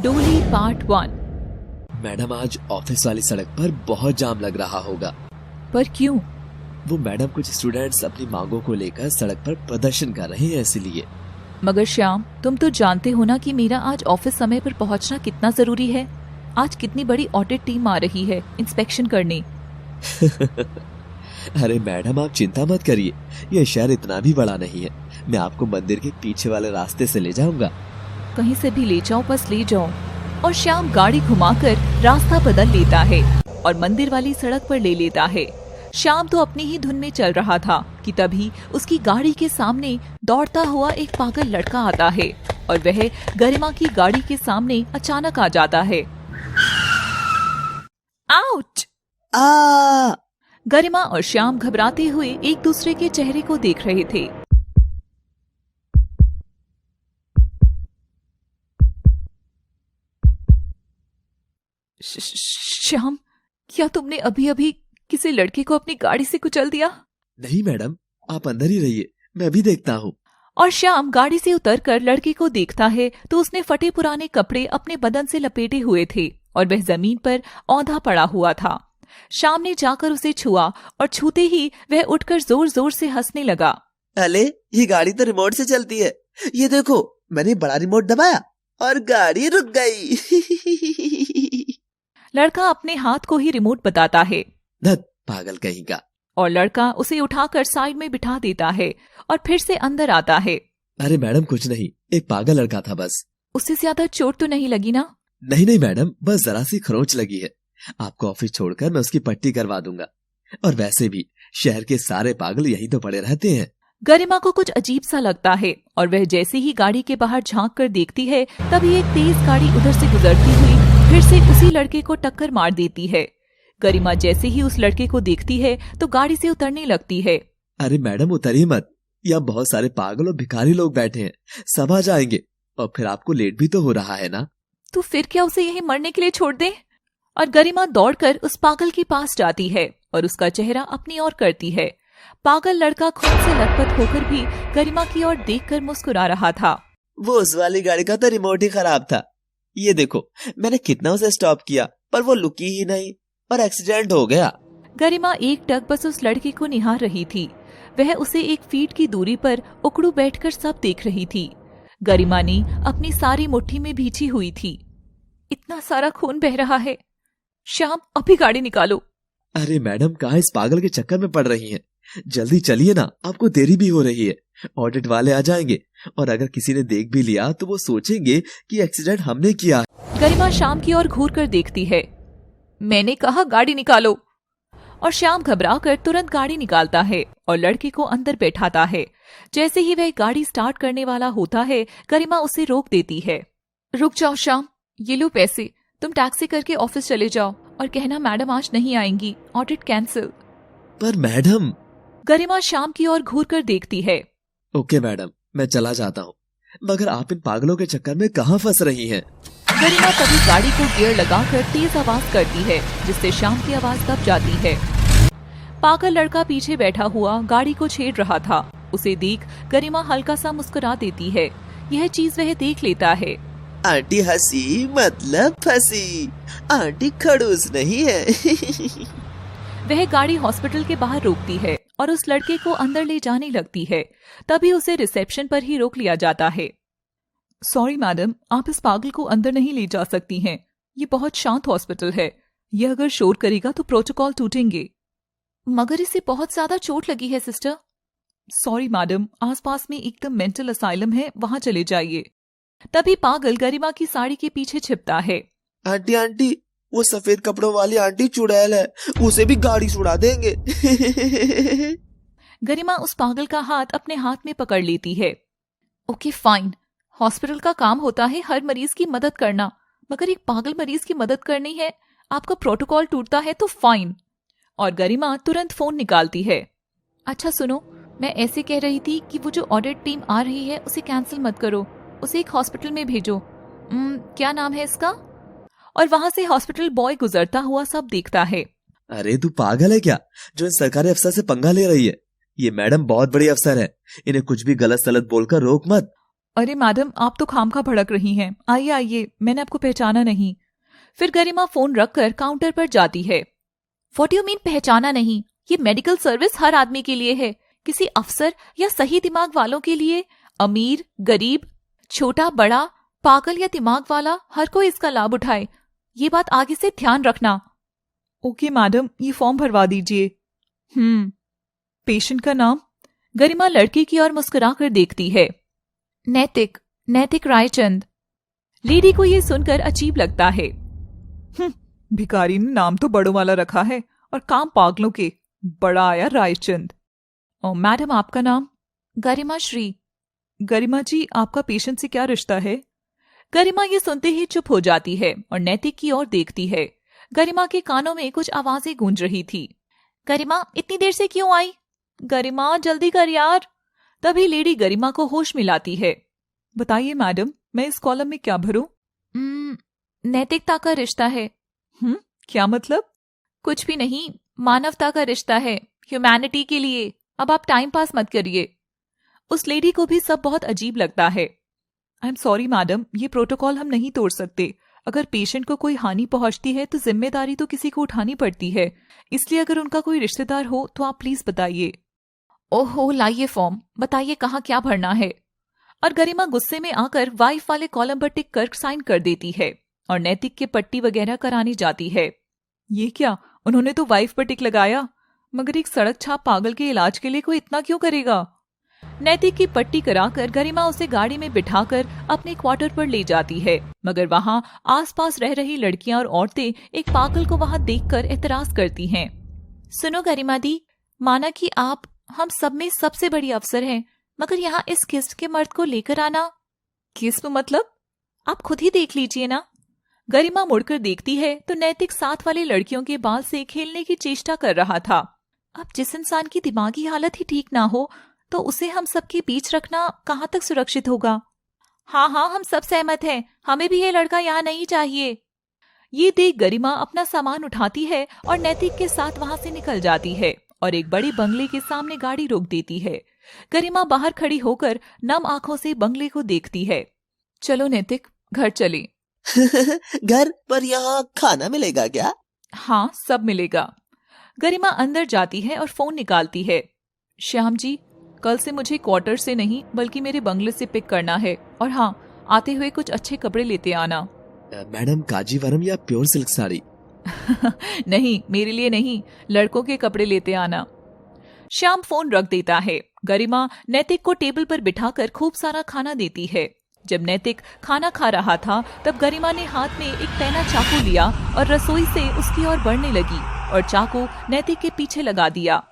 डोली part 1। Madam, आज office वाली सड़क पर बहुत जाम लग रहा होगा। पर क्यों? वो मैडम, कुछ स्टूडेंट्स अपनी मांगों को लेकर सड़क पर प्रदर्शन कर रहे हैं, इसलिए। मगर श्याम, तुम तो जानते हो ना कि मेरा आज ऑफिस समय पर पहुंचना कितना जरूरी है। आज कितनी बड़ी ऑडिट टीम आ रही है इंस्पेक्शन करने। अरे मैडम, आप चिंता मत करिए, ये शहर इतना भी बड़ा नहीं है। मैं आपको मंदिर के पीछे वाले रास्ते से ले जाऊंगा। कहीं से भी ले जाओ, बस ले जाओ। और श्याम गाड़ी घुमाकर रास्ता बदल लेता है और मंदिर वाली सड़क पर ले लेता है। श्याम तो अपनी ही धुन में चल रहा था कि तभी उसकी गाड़ी के सामने दौड़ता हुआ एक पागल लड़का आता है और वह गरिमा की गाड़ी के सामने अचानक आ जाता है। आउच! गरिमा और श्याम घबराते हुए एक दूसरे के चेहरे को देख रहे थे। श्याम, क्या तुमने अभी अभी किसी लड़के को अपनी गाड़ी से कुचल दिया? नहीं मैडम, आप अंदर ही रहिए, मैं अभी देखता हूँ। और श्याम गाड़ी से उतरकर लड़के को देखता है तो उसने फटे पुराने कपड़े अपने बदन से लपेटे हुए थे और वह जमीन पर औंधा पड़ा हुआ था। श्याम ने जाकर उसे छुआ और छूते ही वह उठकर जोर जोर से हंसने लगा। अले, ये गाड़ी तो रिमोट से चलती है। ये देखो, मैंने बड़ा रिमोट दबाया और गाड़ी रुक गई। लड़का अपने हाथ को ही रिमोट बताता है। धत पागल कहीं का। और लड़का उसे उठाकर साइड में बिठा देता है और फिर से अंदर आता है। अरे मैडम, कुछ नहीं, एक पागल लड़का था बस। उससे ज्यादा चोट तो नहीं लगी ना? नहीं मैडम, बस जरा सी खरोंच लगी है। आपको ऑफिस छोड़कर मैं उसकी पट्टी करवा दूंगा। और वैसे भी शहर के सारे पागल यहीं तो पड़े रहते हैं। गरिमा को कुछ अजीब सा लगता है और वह जैसे ही गाड़ी के बाहर झांक कर देखती है तभी एक तेज गाड़ी उधर से गुजरती हुई फिर से उसी लड़के को टक्कर मार देती है। गरिमा जैसे ही उस लड़के को देखती है तो गाड़ी से उतरने लगती है। अरे मैडम, उतरिए मत, यहाँ बहुत सारे पागल और भिखारी लोग बैठे हैं, सब आ जाएंगे और फिर आपको लेट भी तो हो रहा है ना। तो फिर क्या उसे यहीं मरने के लिए छोड़ दे? और गरिमा दौड़कर उस पागल के पास जाती है और उसका चेहरा अपनी ओर करती है। पागल लड़का खून से लथपथ होकर भी गरिमा की ओर देखकर मुस्कुरा रहा था। वो उस वाली गाड़ी का तो रिमोट ही खराब था। ये देखो, मैंने कितना उसे स्टॉप किया पर वो रुकी ही नहीं और एक्सीडेंट हो गया। गरिमा एक टक बस उस लड़के को निहार रही थी। वह उसे 1 फीट की दूरी पर उकड़ू बैठकर सब देख रही थी। गरिमा ने अपनी सारी मुट्ठी में भींची हुई थी। इतना सारा खून बह रहा है। श्याम, अभी गाड़ी निकालो। अरे मैडम, कहाँ इस पागल के चक्कर में पड़ रही हैं? जल्दी चलिए ना, आपको देरी भी हो रही है। ऑडिट वाले आ जाएंगे और अगर किसी ने देख भी लिया तो वो सोचेंगे कि एक्सीडेंट हमने किया। गरिमा श्याम की ओर घूर कर देखती है। मैंने कहा गाड़ी निकालो। और श्याम घबराकर तुरंत गाड़ी निकालता है और लड़के को अंदर बैठाता है। जैसे ही वह गाड़ी स्टार्ट करने वाला होता है, गरिमा उसे रोक देती है। रुक जाओ श्याम, ये लो पैसे, तुम टैक्सी करके ऑफिस चले जाओ और कहना मैडम आज नहीं आएंगी, ऑडिट कैंसिल। पर मैडम। गरिमा श्याम की ओर घूर कर देखती है। ओके मैडम, मैं चला जाता हूँ, मगर आप इन पागलों के चक्कर में कहाँ फंस रही हैं? गरिमा तभी गाड़ी को गियर लगाकर तेज आवाज करती है जिससे श्याम की आवाज दब जाती है। पागल लड़का पीछे बैठा हुआ गाड़ी को छेड़ रहा था। उसे देख गरिमा हल्का सा मुस्कुरा देती है। यह चीज वह देख लेता है। आंटी हंसी मतलब फंसी, आंटी खड़ूस नहीं है। वह गाड़ी हॉस्पिटल के बाहर रोकती है और उस लड़के को अंदर ले जाने लगती है। तभी उसे रिसेप्शन पर ही रोक लिया जाता है। सॉरी मैडम, आप इस पागल को अंदर नहीं ले जा सकती हैं। ये बहुत शांत हॉस्पिटल है। ये अगर शोर करेगा तो प्रोटोकॉल टूटेंगे। मगर इसे बहुत ज्यादा चोट लगी है सिस्टर। सॉरी मैडम, आसपास में एकदम मेंटल असाइलम है, वहां चले जाइए। तभी पागल गरिमा की साड़ी के पीछे छिपता है। आंटी आंटी, वो सफेद कपड़ों वाली आंटी चुड़ैल है, उसे भी गाड़ी छुड़ा देंगे। गरिमा उस पागल का हाथ अपने हाथ में पकड़ लेती है। ओके फाइन, हॉस्पिटल का काम होता है हर मरीज की मदद करना, मगर एक पागल मरीज की मदद करनी है, आपका प्रोटोकॉल टूटता है तो फाइन। और गरिमा तुरंत फोन निकालती है। अच्छा सुनो, मैं ऐसे कह रही थी कि वो जो ऑडिट टीम आ रही है उसे कैंसिल मत करो, उसे एक हॉस्पिटल में भेजो। क्या नाम है इसका? और वहां से हॉस्पिटल बॉय गुजरता हुआ सब देखता है। अरे तू पागल है क्या, जो इन सरकारी अफसर से पंगा ले रही है? ये मैडम बहुत बड़ी अफसर है, इन्हें कुछ भी गलत सलत बोलकर रोक मत। अरे मैडम, आप तो खामखा भड़क रही हैं। आइए आइए, मैंने आपको पहचाना नहीं। फिर गरिमा फोन रखकर काउंटर पर जाती है। व्हाट यू मीन पहचाना नहीं? ये मेडिकल सर्विस हर आदमी के लिए है, किसी अफसर या सही दिमाग वालों के लिए। अमीर, गरीब, छोटा बड़ा, पागल या दिमाग वाला, हर कोई इसका लाभ उठाए। ये बात आगे से ध्यान रखना। ओके मैडम, ये फॉर्म भरवा दीजिए। पेशेंट का नाम? गरिमा लड़की की ओर मुस्कुरा कर देखती है। नैतिक, नैतिक रायचंद। लेडी को ये सुनकर अजीब लगता है। भिखारी ने नाम तो बड़ों वाला रखा है और काम पागलों के। बड़ा आया रायचंद। ओ मैडम, आपका नाम? गरिमा श्री। गरिमा जी, आपका पेशेंट से क्या रिश्ता है? गरिमा ये सुनते ही चुप हो जाती है और नैतिक की ओर देखती है। गरिमा के कानों में कुछ आवाजें गूंज रही थी। गरिमा, इतनी देर से क्यों आई? गरिमा, जल्दी कर यार। तभी लेडी गरिमा को होश में लाती है। बताइए मैडम, मैं इस कॉलम में क्या भरूं? नैतिकता का रिश्ता है। क्या मतलब? कुछ भी नहीं, मानवता का रिश्ता है, ह्यूमैनिटी के लिए। अब आप टाइम पास मत करिए। उस लेडी को भी सब बहुत अजीब लगता है। आई एम सॉरी मैडम, ये प्रोटोकॉल हम नहीं तोड़ सकते। अगर पेशेंट को कोई हानि पहुंचती है तो जिम्मेदारी तो किसी को उठानी पड़ती है। इसलिए अगर उनका कोई रिश्तेदार हो तो आप प्लीज बताइए। ओहो, लाइए फॉर्म, बताइए कहाँ क्या भरना है। और गरिमा गुस्से में आकर वाइफ वाले कॉलम पर टिक कर साइन कर देती है और नैतिक के पट्टी वगैरह करानी जाती है। ये क्या, उन्होंने तो वाइफ पर टिक लगाया, मगर एक सड़क छाप पागल के इलाज के लिए कोई इतना क्यों करेगा? नैतिक की पट्टी कराकर गरिमा उसे गाड़ी में बिठाकर अपने क्वार्टर पर ले जाती है, मगर वहाँ आसपास रह रही लड़कियां और औरतें एक पागल को वहाँ देखकर एतराज करती हैं। सुनो गरिमा दी, माना कि आप हम सब में सबसे बड़ी अफसर हैं, मगर यहाँ इस किस्त के मर्द को लेकर आना। किस्त मतलब? आप खुद ही देख लीजिए ना। गरिमा मुड़कर देखती है तो नैतिक साथ वाली लड़कियों के बाल से खेलने की चेष्टा कर रहा था। अब जिस इंसान की दिमागी हालत ही ठीक ना हो तो उसे हम सबके बीच रखना कहाँ तक सुरक्षित होगा? हाँ, हम सब सहमत हैं, हमें भी ये लड़का यहाँ नहीं चाहिए। ये देख गरिमा अपना सामान उठाती है और नैतिक के साथ वहां से निकल जाती है और एक बड़े बंगले के सामने गाड़ी रोक देती है। गरिमा बाहर खड़ी होकर नम आंखों से बंगले को देखती है। चलो नैतिक, घर चले। घर पर यहाँ खाना मिलेगा क्या? हाँ, सब मिलेगा। गरिमा अंदर जाती है और फोन निकालती है। श्याम जी, कल से मुझे क्वार्टर से नहीं बल्कि मेरे बंगले से पिक करना है, और हाँ, आते हुए कुछ अच्छे कपड़े लेते आना। मैडम, काजीवरम या प्योर सिल्क साड़ी? नहीं, मेरे लिए नहीं, लड़कों के कपड़े लेते आना। श्याम फोन रख देता है। गरिमा नैतिक को टेबल पर बिठाकर खूब सारा खाना देती है। जब नैतिक खाना खा रहा था तब गरिमा ने हाथ में एक पैना चाकू लिया और रसोई से उसकी ओर बढ़ने लगी और चाकू नैतिक के पीछे लगा दिया।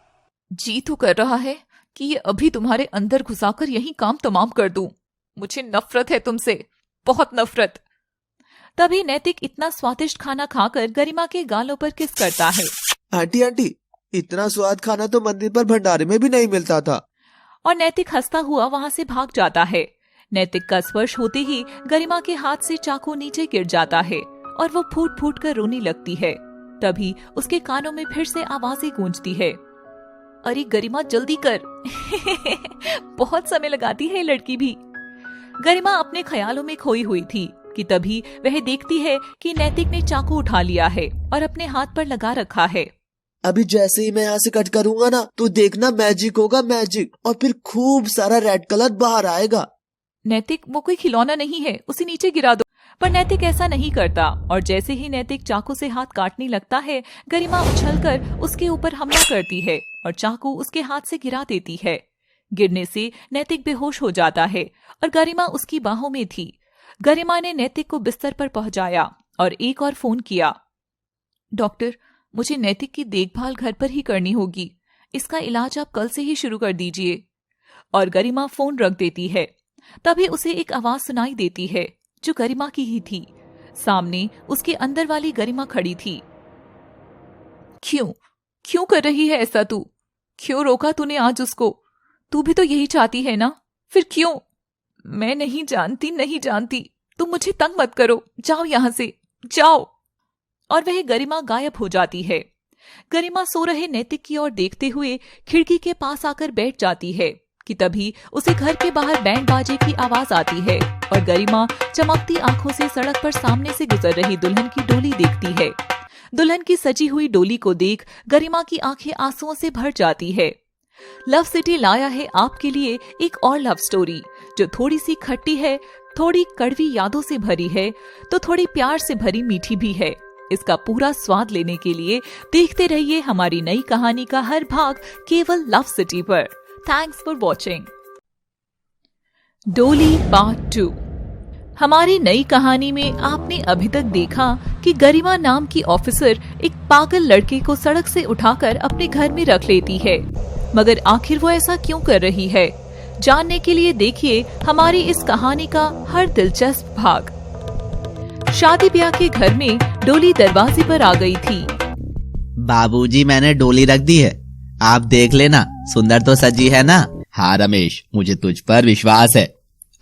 जी तो कर रहा है कि ये अभी तुम्हारे अंदर घुसाकर यही काम तमाम कर दूं। मुझे नफरत है तुमसे, बहुत नफरत। तभी नैतिक इतना स्वादिष्ट खाना खाकर गरिमा के गालों पर किस करता है। आंटी, इतना स्वाद खाना तो मंदिर पर भंडारे में भी नहीं मिलता था। और नैतिक हंसता हुआ वहां से भाग जाता है। नैतिक का स्पर्श होते ही गरिमा के हाथ से चाकू नीचे गिर जाता है और वो फूट फूट कर रोने लगती है। तभी उसके कानों में फिर से आवाजें गूंजती है। अरे गरिमा, जल्दी कर। बहुत समय लगाती है लड़की भी। गरिमा अपने ख्यालों में खोई हुई थी कि तभी वह देखती है कि नैतिक ने चाकू उठा लिया है और अपने हाथ पर लगा रखा है। अभी जैसे ही मैं यहाँ से कट करूंगा ना तो देखना मैजिक होगा, मैजिक, और फिर खूब सारा रेड कलर बाहर आएगा। नैतिक, वो कोई खिलौना नहीं है, उसे नीचे गिरा दो। पर नैतिक ऐसा नहीं करता और जैसे ही नैतिक चाकू से हाथ काटने लगता है, गरिमा उछलकर उसके ऊपर हमला करती है और चाकू उसके हाथ से गिरा देती है। गिरने से नैतिक बेहोश हो जाता है और गरिमा उसकी बाहों में थी। गरिमा ने नैतिक को बिस्तर पर पहुंचाया और एक और फोन किया। डॉक्टर, मुझे नैतिक की देखभाल घर पर ही करनी होगी, इसका इलाज आप कल से ही शुरू कर दीजिए। और गरिमा फोन रख देती है। तभी उसे एक आवाज सुनाई देती है जो गरिमा की ही थी। सामने उसके अंदर वाली गरिमा खड़ी थी। क्यों कर रही है ऐसा तू? क्यों रोका तूने आज उसको? तू भी तो यही चाहती है ना? फिर क्यों? मैं नहीं जानती। तुम मुझे तंग मत करो, जाओ यहां से, जाओ। और वह गरिमा गायब हो जाती है। गरिमा सो रहे नैतिक की ओर देखते हुए खिड़की के पास आकर बैठ जाती है कि तभी उसे घर के बाहर बैंड बाजे की आवाज आती है और गरिमा चमकती आंखों से सड़क पर सामने से गुजर रही दुल्हन की डोली देखती है। दुल्हन की सजी हुई डोली को देख गरिमा की आंखें आंसुओं से भर जाती है। लव सिटी लाया है आपके लिए एक और लव स्टोरी जो थोड़ी सी खट्टी है, थोड़ी कड़वी यादों से भरी है, तो थोड़ी प्यार से भरी मीठी भी है। इसका पूरा स्वाद लेने के लिए देखते रहिए हमारी नई कहानी का हर भाग केवल लव सिटी पर। Thanks for watching. डोली पार्ट 2। हमारी नई कहानी में आपने अभी तक देखा कि गरिमा नाम की ऑफिसर एक पागल लड़के को सड़क से उठाकर अपने घर में रख लेती है, मगर आखिर वो ऐसा क्यों कर रही है, जानने के लिए देखिए हमारी इस कहानी का हर दिलचस्प भाग। शादी ब्याह के घर में डोली दरवाजे पर आ गई थी। बाबूजी, मैंने डोली रख दी है, आप देख लेना, सुंदर तो सजी है ना। हाँ रमेश, मुझे तुझ पर विश्वास है।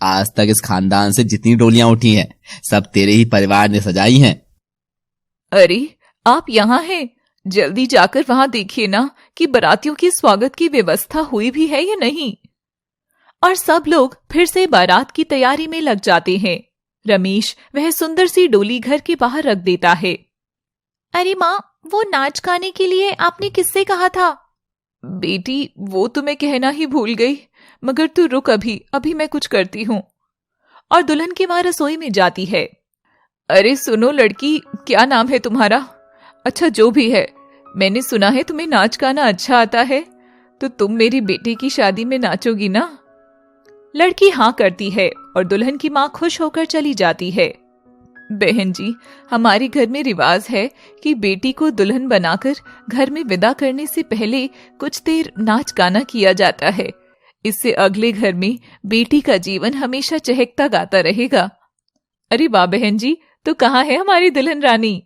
आज तक इस खानदान से जितनी डोलियां उठी हैं, सब तेरे ही परिवार ने सजाई हैं। अरे आप यहाँ हैं, जल्दी जाकर वहाँ देखिए ना कि बारातियों की स्वागत की व्यवस्था हुई भी है या नहीं। और सब लोग फिर से बारात की तैयारी में लग जाते हैं। रमेश वह सुंदर सी डोली घर के बाहर रख देता है। अरे माँ, वो नाच गाने के लिए आपने किससे कहा था? बेटी, वो तो मैं कहना ही भूल गई, मगर तू रुक, अभी मैं कुछ करती हूँ। और दुल्हन की माँ रसोई में जाती है। अरे सुनो लड़की, क्या नाम है तुम्हारा? अच्छा जो भी है, मैंने सुना है तुम्हें नाच गाना अच्छा आता है, तो तुम मेरी बेटी की शादी में नाचोगी ना? लड़की हाँ करती है और दुल्हन की माँ खुश होकर चली जाती है। बहन जी, हमारे घर में रिवाज है कि बेटी को दुल्हन बनाकर घर में विदा करने से पहले कुछ देर नाच गाना किया जाता है। इससे अगले घर में बेटी का जीवन हमेशा चहकता गाता रहेगा। अरे वाह बहन जी, तो कहाँ है हमारी दुल्हन रानी?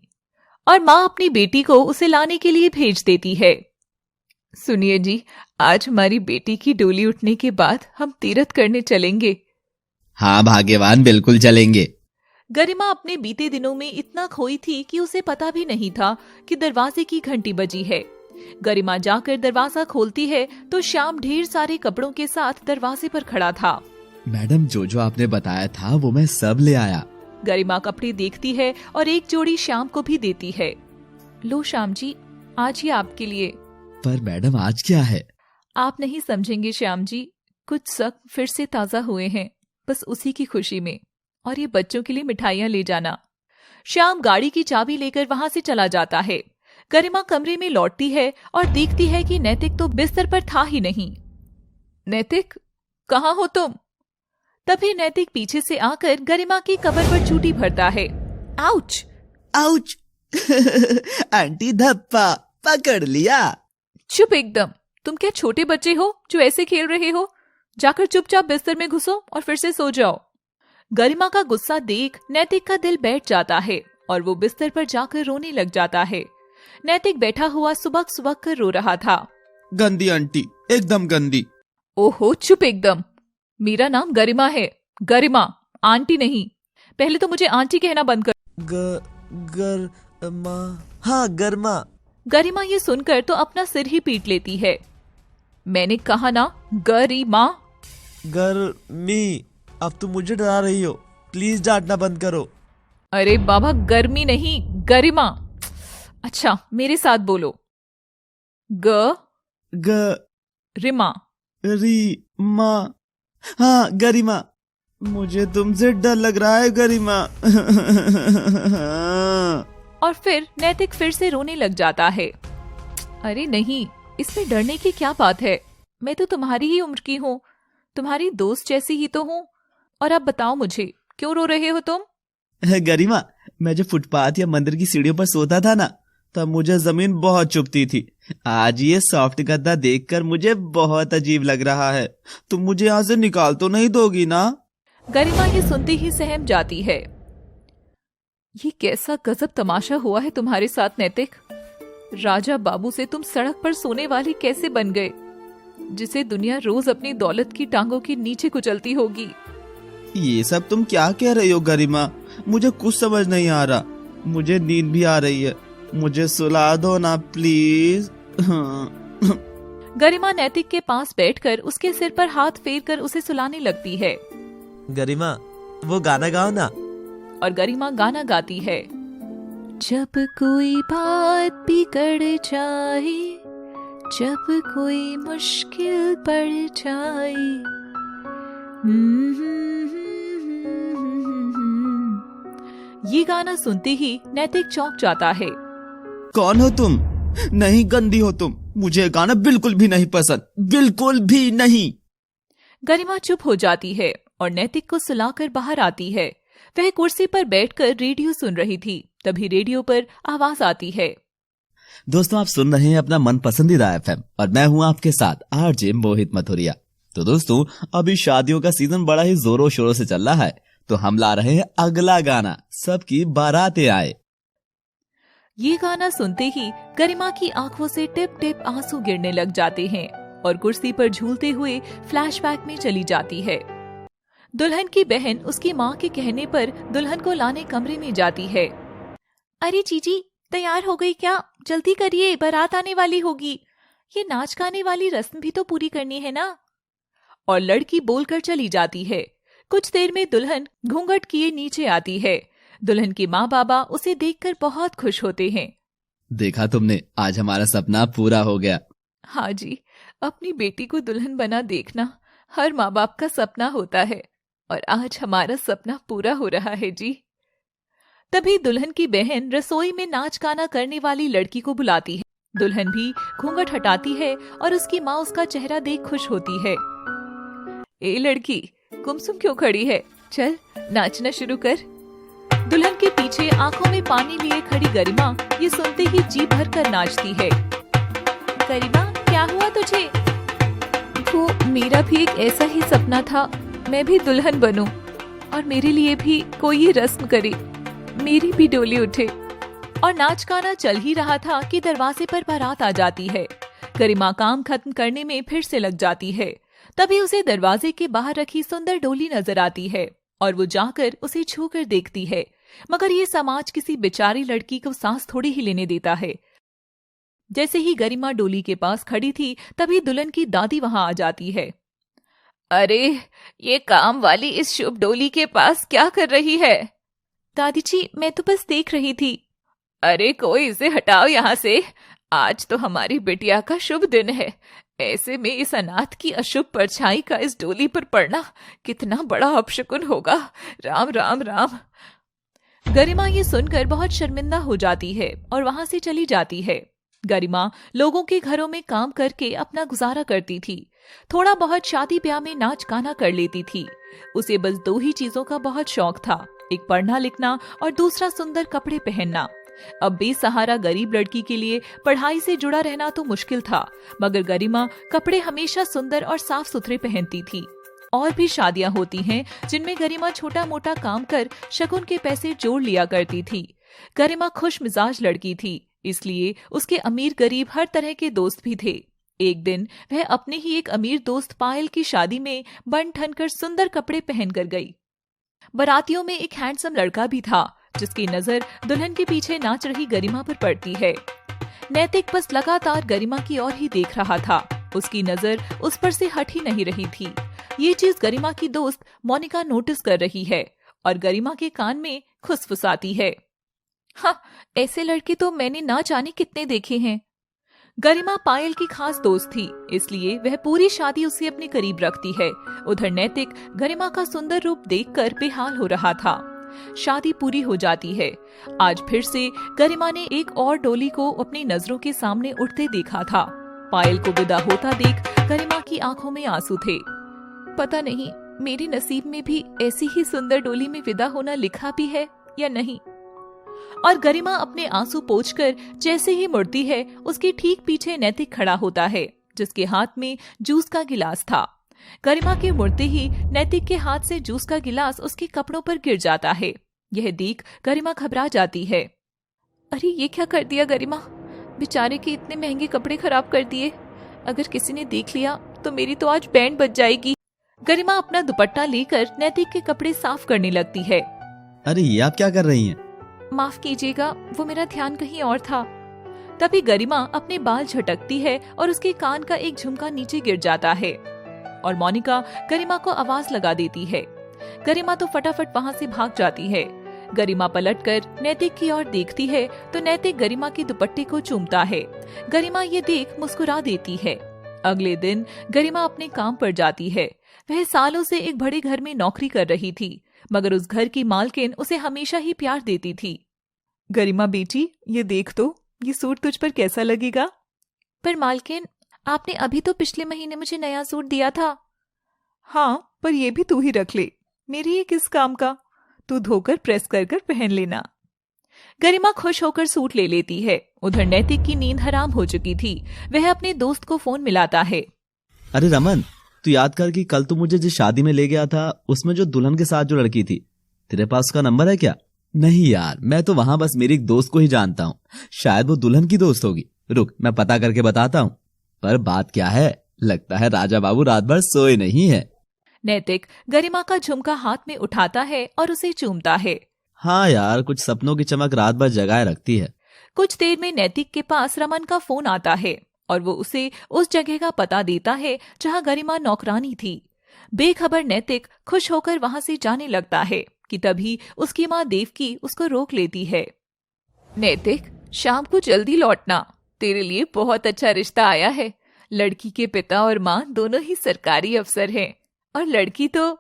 और माँ अपनी बेटी को उसे लाने के लिए भेज देती है। सुनिए जी, आज हमारी बेटी की डोली उठने के बाद हम तीर्थ करने चलेंगे। हाँ भाग्यवान, बिल्कुल चलेंगे। गरिमा अपने बीते दिनों में इतना खोई थी कि उसे पता भी नहीं था कि दरवाजे की घंटी बजी है। गरिमा जाकर दरवाजा खोलती है तो श्याम ढेर सारे कपड़ों के साथ दरवाजे पर खड़ा था। मैडम, जो जो आपने बताया था वो मैं सब ले आया। गरिमा कपड़े देखती है और एक जोड़ी श्याम को भी देती है। लो श्याम जी, आज ही आपके लिए। पर मैडम, आज क्या है? आप नहीं समझेंगे श्याम जी, कुछ शक फिर से ताजा हुए हैं, बस उसी की खुशी में। और ये बच्चों के लिए मिठाइयां ले जाना। श्याम गाड़ी की चाबी लेकर वहां से चला जाता है। गरिमा कमरे में लौटती है और देखती है कि नैतिक तो बिस्तर पर था ही नहीं। नैतिक, कहाँ हो तुम? तभी नैतिक पीछे से आकर गरिमा की कमर पर चूटी भरता है। आउच! आउच! आंटी धप्पा, पकड़ लिया। चुप एकदम, तुम क्या छोटे बच्चे हो जो ऐसे खेल रहे हो? जाकर चुपचाप बिस्तर में घुसो और फिर से सो जाओ। गरिमा का गुस्सा देख नैतिक का दिल बैठ जाता है और वो बिस्तर पर जाकर रोने लग जाता है। नैतिक बैठा हुआ सुबक सुबक कर रो रहा था। गंदी आंटी, एकदम गंदी। ओहो चुप एकदम, मेरा नाम गरिमा है, गरिमा, आंटी नहीं। पहले तो मुझे आंटी कहना बंद कर। गरमा, हाँ गरमा। गरिमा ये सुनकर तो अपना सिर ही पीट लेती है। मैंने कहा ना गरिमा। गर्मी, अब तुम मुझे डरा रही हो, प्लीज डांटना बंद करो। अरे बाबा, गर्मी नहीं, गरिमा। अच्छा मेरे साथ बोलो। गरिमा। गरिमा, हाँ गरिमा। मुझे तुमसे डर लग रहा है गरिमा। और फिर नैतिक फिर से रोने लग जाता है। अरे नहीं, इसमें डरने की क्या बात है, मैं तो तुम्हारी ही उम्र की हूँ, तुम्हारी दोस्त जैसी ही तो हूँ। और अब बताओ मुझे, क्यों रो रहे हो तुम? गरिमा, मैं जो फुटपाथ या मंदिर की सीढ़ियों पर सोता था ना, तब मुझे जमीन बहुत चुभती थी। आज ये सॉफ्ट गद्दा देखकर मुझे बहुत अजीब लग रहा है। तुम मुझे यहाँ से निकाल तो नहीं दोगी ना? गरिमा ये सुनते ही सहम जाती है। ये कैसा गजब तमाशा हुआ है तुम्हारे साथ नैतिक। राजा बाबू से तुम सड़क पर सोने वाले कैसे बन गए, जिसे दुनिया रोज अपनी दौलत की टांगों के नीचे कुचलती होगी। ये सब तुम क्या कह रही हो गरिमा? मुझे कुछ समझ नहीं आ रहा। मुझे नींद भी आ रही है, मुझे सुला दो ना प्लीज। गरिमा नैतिक के पास बैठकर उसके सिर पर हाथ फेरकर उसे सुलाने लगती है। गरिमा, वो गाना गाओ ना। और गरिमा गाना गाती है। जब कोई बात बिगड़ जाए, जब कोई मुश्किल पड़ जाए। ये गाना सुनते ही नैतिक चौंक जाता है। कौन हो तुम? नहीं, गंदी हो तुम। मुझे गाना बिल्कुल भी नहीं पसंद, बिल्कुल भी नहीं। गरिमा चुप हो जाती है और नैतिक को सुलाकर बाहर आती है। वह कुर्सी पर बैठकर रेडियो सुन रही थी। तभी रेडियो पर आवाज आती है। दोस्तों, आप सुन रहे हैं अपना मन पसंदीदा FM और मैं हूं आपके साथ RJ मोहित मथुरिया। तो दोस्तों, अभी शादियों का सीजन बड़ा ही जोरों शोरों से चल रहा है, तो हम ला रहे हैं अगला गाना, सबकी बारातें आए। ये गाना सुनते ही गरिमा की आंखों से टिप टिप आंसू गिरने लग जाते हैं और कुर्सी पर झूलते हुए फ्लैशबैक में चली जाती है। दुल्हन की बहन उसकी माँ के कहने पर दुल्हन को लाने कमरे में जाती है। अरे जीजी, तैयार हो गई क्या? जल्दी करिए, बारात आने वाली होगी। ये नाच गाने वाली रस्म भी तो पूरी करनी है ना। और लड़की बोलकर चली जाती है। कुछ देर में दुल्हन घूंघट किए नीचे आती है। दुल्हन के माँ बाबा उसे देखकर बहुत खुश होते हैं। देखा तुमने, आज हमारा सपना पूरा हो गया। हाँ जी, अपनी बेटी को दुल्हन बना देखना हर माँ बाप का सपना होता है और आज हमारा सपना पूरा हो रहा है जी। तभी दुल्हन की बहन रसोई में नाच गाना करने वाली लड़की को बुलाती है। दुल्हन भी घूंघट हटाती है और उसकी माँ उसका चेहरा देख खुश होती है। ए लड़की, गुमसुम क्यों खड़ी है? चल नाचना शुरू कर। दुल्हन के पीछे आंखों में पानी लिए खड़ी गरिमा ये सुनते ही जी भर कर नाचती है। गरिमा, क्या हुआ तुझे? वो मेरा भी एक ऐसा ही सपना था, मैं भी दुल्हन बनूं और मेरे लिए भी कोई ये रस्म करे, मेरी भी डोली उठे। और नाच गाना चल ही रहा था कि दरवाजे पर बारात आ जाती है। गरिमा काम खत्म करने में फिर से लग जाती है। तभी उसे दरवाजे के बाहर रखी सुंदर डोली नजर आती है और वो जाकर उसे छू कर देखती है। मगर ये समाज किसी बेचारी लड़की को सांस थोड़ी ही लेने देता है। जैसे ही गरिमा डोली के पास खड़ी थी तभी दुल्हन की दादी वहां आ जाती है। अरे, ये काम वाली इस शुभ डोली के पास क्या कर रही है? दादी जी, मैं तो बस देख रही थी। अरे कोई इसे हटाओ यहाँ से, आज तो हमारी बिटिया का शुभ दिन है। ऐसे में इस अनाथ की अशुभ परछाई का इस डोली पर पड़ना कितना बड़ा अपशकुन होगा। राम राम राम। गरिमा ये सुनकर बहुत शर्मिंदा हो जाती है और वहां से चली जाती है। गरिमा लोगों के घरों में काम करके अपना गुजारा करती थी। थोड़ा बहुत शादी ब्याह में नाच गाना कर लेती थी। उसे बस दो ही चीजों का बहुत शौक था, एक पढ़ना लिखना और दूसरा सुंदर कपड़े पहनना। अब बेसहारा गरीब लड़की के लिए पढ़ाई से जुड़ा रहना तो मुश्किल था, मगर गरिमा कपड़े हमेशा सुंदर और साफ सुथरे पहनती थी। और भी शादियां होती हैं जिनमें गरिमा छोटा मोटा काम कर शगुन के पैसे जोड़ लिया करती थी। गरिमा खुश मिजाज लड़की थी, इसलिए उसके अमीर गरीब हर तरह के दोस्त भी थे। एक दिन वह अपने ही एक अमीर दोस्त पायल की शादी में बन ठन कर सुंदर कपड़े पहनकर गई। बारातियों में एक हैंडसम लड़का भी था जिसकी नजर दुल्हन के पीछे नाच रही गरिमा पर पड़ती है। नैतिक बस लगातार गरिमा की ओर ही देख रहा था। उसकी नजर उस पर से हट ही नहीं रही थी। ये चीज गरिमा की दोस्त मोनिका नोटिस कर रही है और गरिमा के कान में खुसफुसाती है। हाँ, ऐसे लड़के तो मैंने ना जाने कितने देखे हैं। गरिमा पायल की खास दोस्त थी, इसलिए वह पूरी शादी उसे अपने करीब रखती है। उधर नैतिक गरिमा का सुंदर रूप देखकर बेहाल हो रहा था। शादी पूरी हो जाती है। आज फिर से गरिमा ने एक और डोली को अपनी नजरों के सामने उठते देखा था। पायल को विदा होता देख गरिमा की आंखों में आंसू थे। पता नहीं मेरे नसीब में भी ऐसी ही सुंदर डोली में विदा होना लिखा भी है या नहीं। और गरिमा अपने आंसू पोंछकर जैसे ही मुड़ती है, उसके ठीक पीछे नैतिक खड़ा होता है जिसके हाथ में जूस का गिलास था। गरिमा के मुड़ते ही नैतिक के हाथ से जूस का गिलास उसके कपड़ों पर गिर जाता है। यह देख गरिमा घबरा जाती है। अरे ये क्या कर दिया गरिमा? बेचारे के इतने महंगे कपड़े खराब कर दिए। अगर किसी ने देख लिया तो मेरी तो आज बैंड बज जाएगी। गरिमा अपना दुपट्टा लेकर नैतिक के कपड़े साफ करने लगती है। अरे ये आप क्या कर रही हैं? माफ कीजिएगा, वो मेरा ध्यान कहीं और था। तभी गरिमा अपने बाल झटकती है और उसके कान का एक झुमका नीचे गिर जाता है और मोनिका गरिमा को आवाज लगा देती है। गरिमा तो फटाफट वहाँ से भाग जाती है। गरिमा पलटकर नैतिक की ओर देखती है तो नैतिक गरिमा के दुपट्टे को चूमता है। गरिमा ये देख मुस्कुरा देती है। अगले दिन गरिमा अपने काम पर जाती है। वह सालों से एक बड़े घर में नौकरी कर रही थी, मगर उस घर की मालकिन उसे हमेशा ही प्यार देती थी। गरिमा बेटी, ये देख तो, ये सूट तुझ पर कैसा लगेगा? पर मालकिन, आपने अभी तो पिछले महीने मुझे नया सूट दिया था। हाँ, पर ये भी तू ही रख ले, मेरी ये किस काम का? तू धोकर प्रेस कर कर पहन लेना। गरिमा खुश होकर सूट ले लेती है। उधर नैतिक की नींद हराम हो चुकी थी। वह अपने दोस्त को फोन मिलाता है। अरे रमन, तू याद कर कि कल तू मुझे जिस शादी में ले गया था उसमें जो दुल्हन के साथ जो लड़की थी, तेरे पास उसका नंबर है क्या? नहीं यार, मैं तो वहां बस मेरी एक दोस्त को ही जानता हूँ, शायद वो दुल्हन की दोस्त होगी। रुक, मैं पता करके बताता हूँ। पर बात क्या है, लगता है राजा बाबू रात भर सोए नहीं है। नैतिक गरिमा का झुमका हाथ में उठाता है और उसे चूमता है। हाँ यार, कुछ सपनों की चमक रात भर जगाए रखती है। कुछ देर में नैतिक के पास रमन का फोन आता है और वो उसे उस जगह का पता देता है जहाँ गरिमा नौकरानी थी। बेखबर नैतिक खुश होकर वहाँ से जाने लगता है कि तभी उसकी माँ देवकी उसको रोक लेती है। नैतिक, शाम को जल्दी लौटना, तेरे लिए बहुत अच्छा रिश्ता आया है। लड़की के पिता और माँ दोनों ही सरकारी अफसर हैं और लड़की तो।